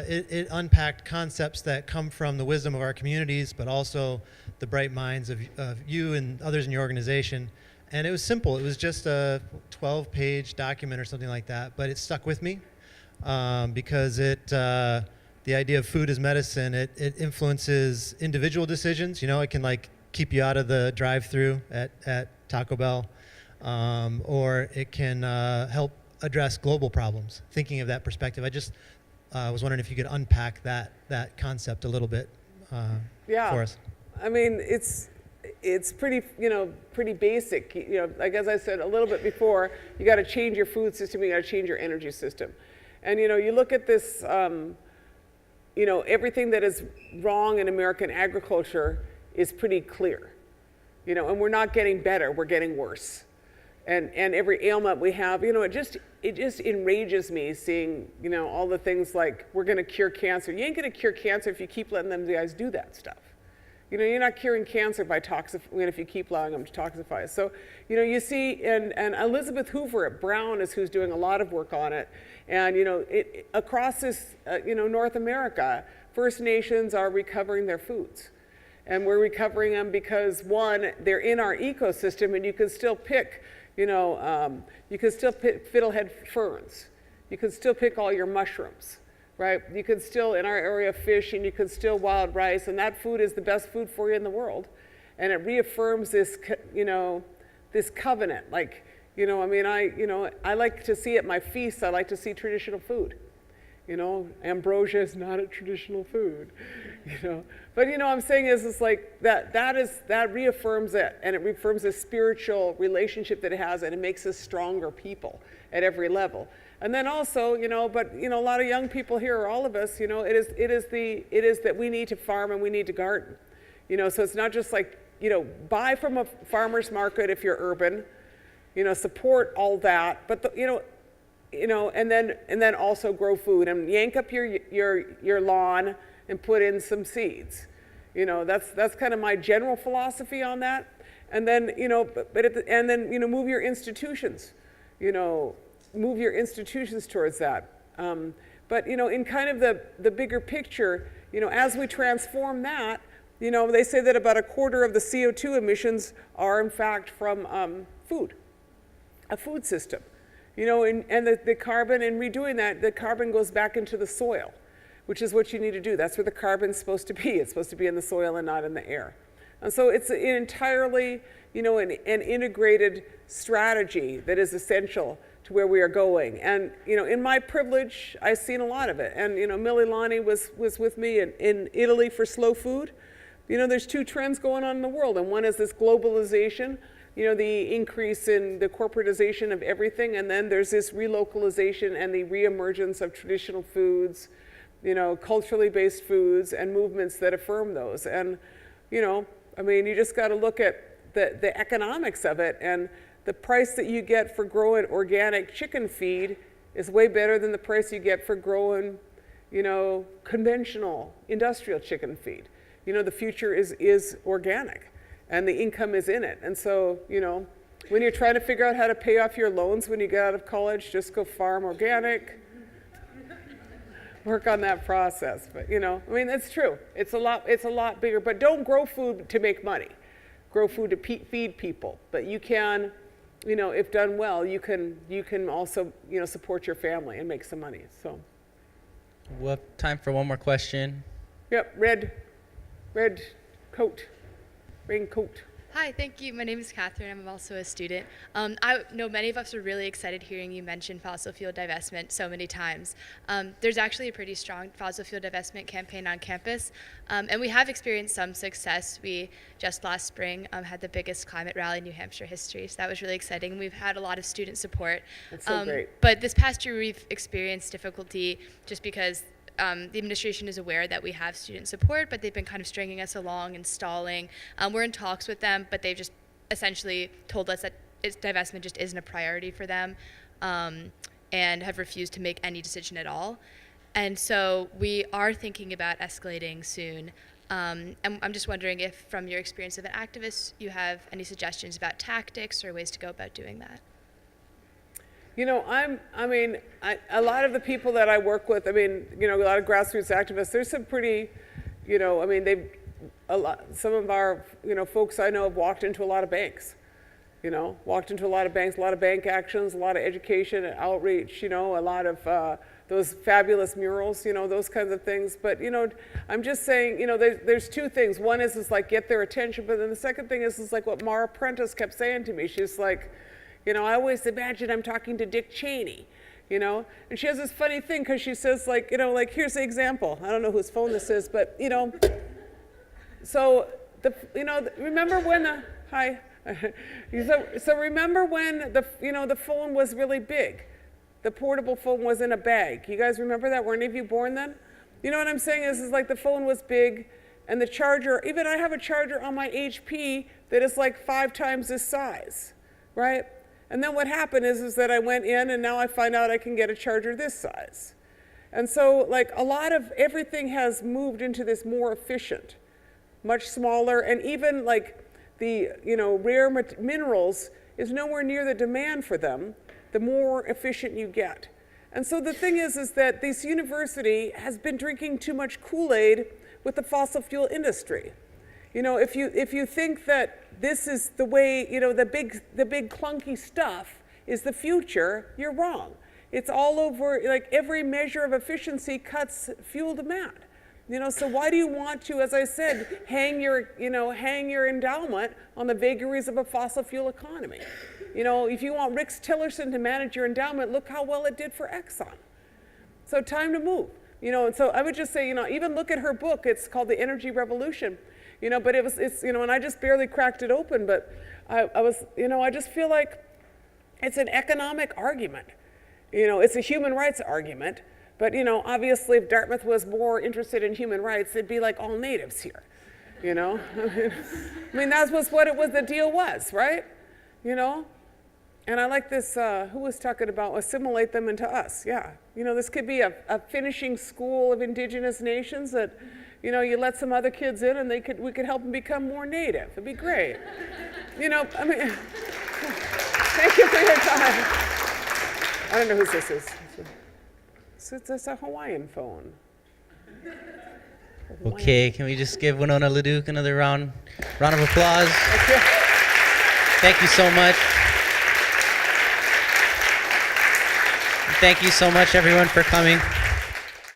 it unpacked concepts that come from the wisdom of our communities, but also the bright minds of you and others in your organization. And it was simple. It was just a 12-page document or something like that, but it stuck with me. Because the idea of food as medicine, it influences individual decisions. You know, it can like keep you out of the drive-through at Taco Bell, or it can help address global problems. Thinking of that perspective, I just was wondering if you could unpack that concept a little bit for us. I mean, it's pretty, you know, pretty basic. You know, like as I said a little bit before, you got to change your food system. You got to change your energy system. And, you know, you look at this, you know, everything that is wrong in American agriculture is pretty clear, you know, and we're not getting better, we're getting worse. And every ailment we have, you know, it just enrages me seeing, you know, all the things like we're going to cure cancer. You ain't going to cure cancer if you keep letting them guys do that stuff. You know, you're not curing cancer by if you keep allowing them to toxify. So, you know, you see, and Elizabeth Hoover at Brown is who's doing a lot of work on it. And, you know, across this, you know, North America, First Nations are recovering their foods. And we're recovering them because, one, they're in our ecosystem, and you can still pick, you know, you can still pick fiddlehead ferns. You can still pick all your mushrooms. Right? You can still, in our area, fish, and you can still wild rice, and that food is the best food for you in the world. And it reaffirms this, you know, this covenant. Like, you know, I mean, I like to see at my feasts, I like to see traditional food. You know, ambrosia is not a traditional food, you know. But, you know, what I'm saying is, it's like that reaffirms it, and it reaffirms the spiritual relationship that it has, and it makes us stronger people at every level. And then also, you know, but, you know, a lot of young people here, or all of us, you know, it is that we need to farm and we need to garden. You know, so it's not just like, you know, buy from a farmer's market if you're urban, you know, support all that, but you know, and then also grow food and yank up your lawn and put in some seeds. You know, that's kind of my general philosophy on that. And then, you know, and then, you know, move your institutions, you know, towards that. But, you know, in kind of the bigger picture, as we transform that, they say that about a quarter of the CO2 emissions are in fact from food, a food system. And the carbon, in redoing that, the carbon goes back into the soil, which is what you need to do. That's where the carbon's supposed to be. It's supposed to be in the soil and not in the air. And so it's entirely, an integrated strategy that is essential to where we are going. And, in my privilege, I've seen a lot of it. And, Mililani was with me in Italy for slow food. There's two trends going on in the world, and one is this globalization, the increase in the corporatization of everything, and then there's this relocalization and the reemergence of traditional foods, culturally based foods and movements that affirm those. And, you just got to look at the economics of it, and the price that you get for growing organic chicken feed is way better than the price you get for growing, conventional industrial chicken feed. The future is organic, and the income is in it. And so, when you're trying to figure out how to pay off your loans when you get out of college, just go farm organic. Work on that process. But, it's true. It's a lot bigger. But don't grow food to make money. Grow food to feed people. But you can, if done well, you can also, support your family and make some money. So. We have time for one more question. Yep, red coat, raincoat. Hi, thank you. My name is Catherine. I'm also a student. I know many of us are really excited hearing you mention fossil fuel divestment so many times. There's actually a pretty strong fossil fuel divestment campaign on campus, and we have experienced some success. We just last spring had the biggest climate rally in New Hampshire history, so that was really exciting. We've had a lot of student support. That's so great. But this past year we've experienced difficulty just because the administration is aware that we have student support, but they've been kind of stringing us along and stalling. We're in talks with them, but they've just essentially told us that divestment just isn't a priority for them, and have refused to make any decision at all. And so we are thinking about escalating soon. And I'm just wondering if, from your experience of an activist, you have any suggestions about tactics or ways to go about doing that. A lot of the people that I work with, a lot of grassroots activists, there's some pretty, some of our, folks I know have walked into a lot of banks, a lot of bank actions, a lot of education and outreach, a lot of those fabulous murals, those kinds of things. But, I'm just saying, there's two things. One is like get their attention, but then the second thing is like what Mara Prentice kept saying to me. She's like, I always imagine I'm talking to Dick Cheney, and she has this funny thing because she says here's the example. I don't know whose phone this is, but, so remember when so remember when the phone was really big, the portable phone was in a bag. You guys remember that? Were any of you born then? You know what I'm saying is like the phone was big and the charger, even I have a charger on my HP that is like 5 times this size, right? And then what happened is that I went in and now I find out I can get a charger this size. And so like a lot of everything has moved into this more efficient, much smaller, and even like the rare minerals is nowhere near the demand for them, the more efficient you get. And so the thing is that this university has been drinking too much Kool-Aid with the fossil fuel industry. If you think that this is the way, the big clunky stuff is the future, you're wrong. It's all over, like every measure of efficiency cuts fuel demand. So why do you want to, as I said, hang your endowment on the vagaries of a fossil fuel economy? If you want Rex Tillerson to manage your endowment, look how well it did for Exxon. So time to move. And so I would just say, even look at her book. It's called The Energy Revolution. But and I just barely cracked it open, but I just feel like it's an economic argument. It's a human rights argument, but, obviously if Dartmouth was more interested in human rights, it'd be like all natives here, that was what the deal was, right? And I like this, who was talking about assimilate them into us, yeah. This could be a finishing school of Indigenous nations that, you let some other kids in and we could help them become more native. It'd be great. Thank you for your time. I don't know whose this is. It's a Hawaiian phone. Okay, can we just give Winona LaDuke another round of applause? Okay. Thank you so much. Thank you so much, everyone, for coming.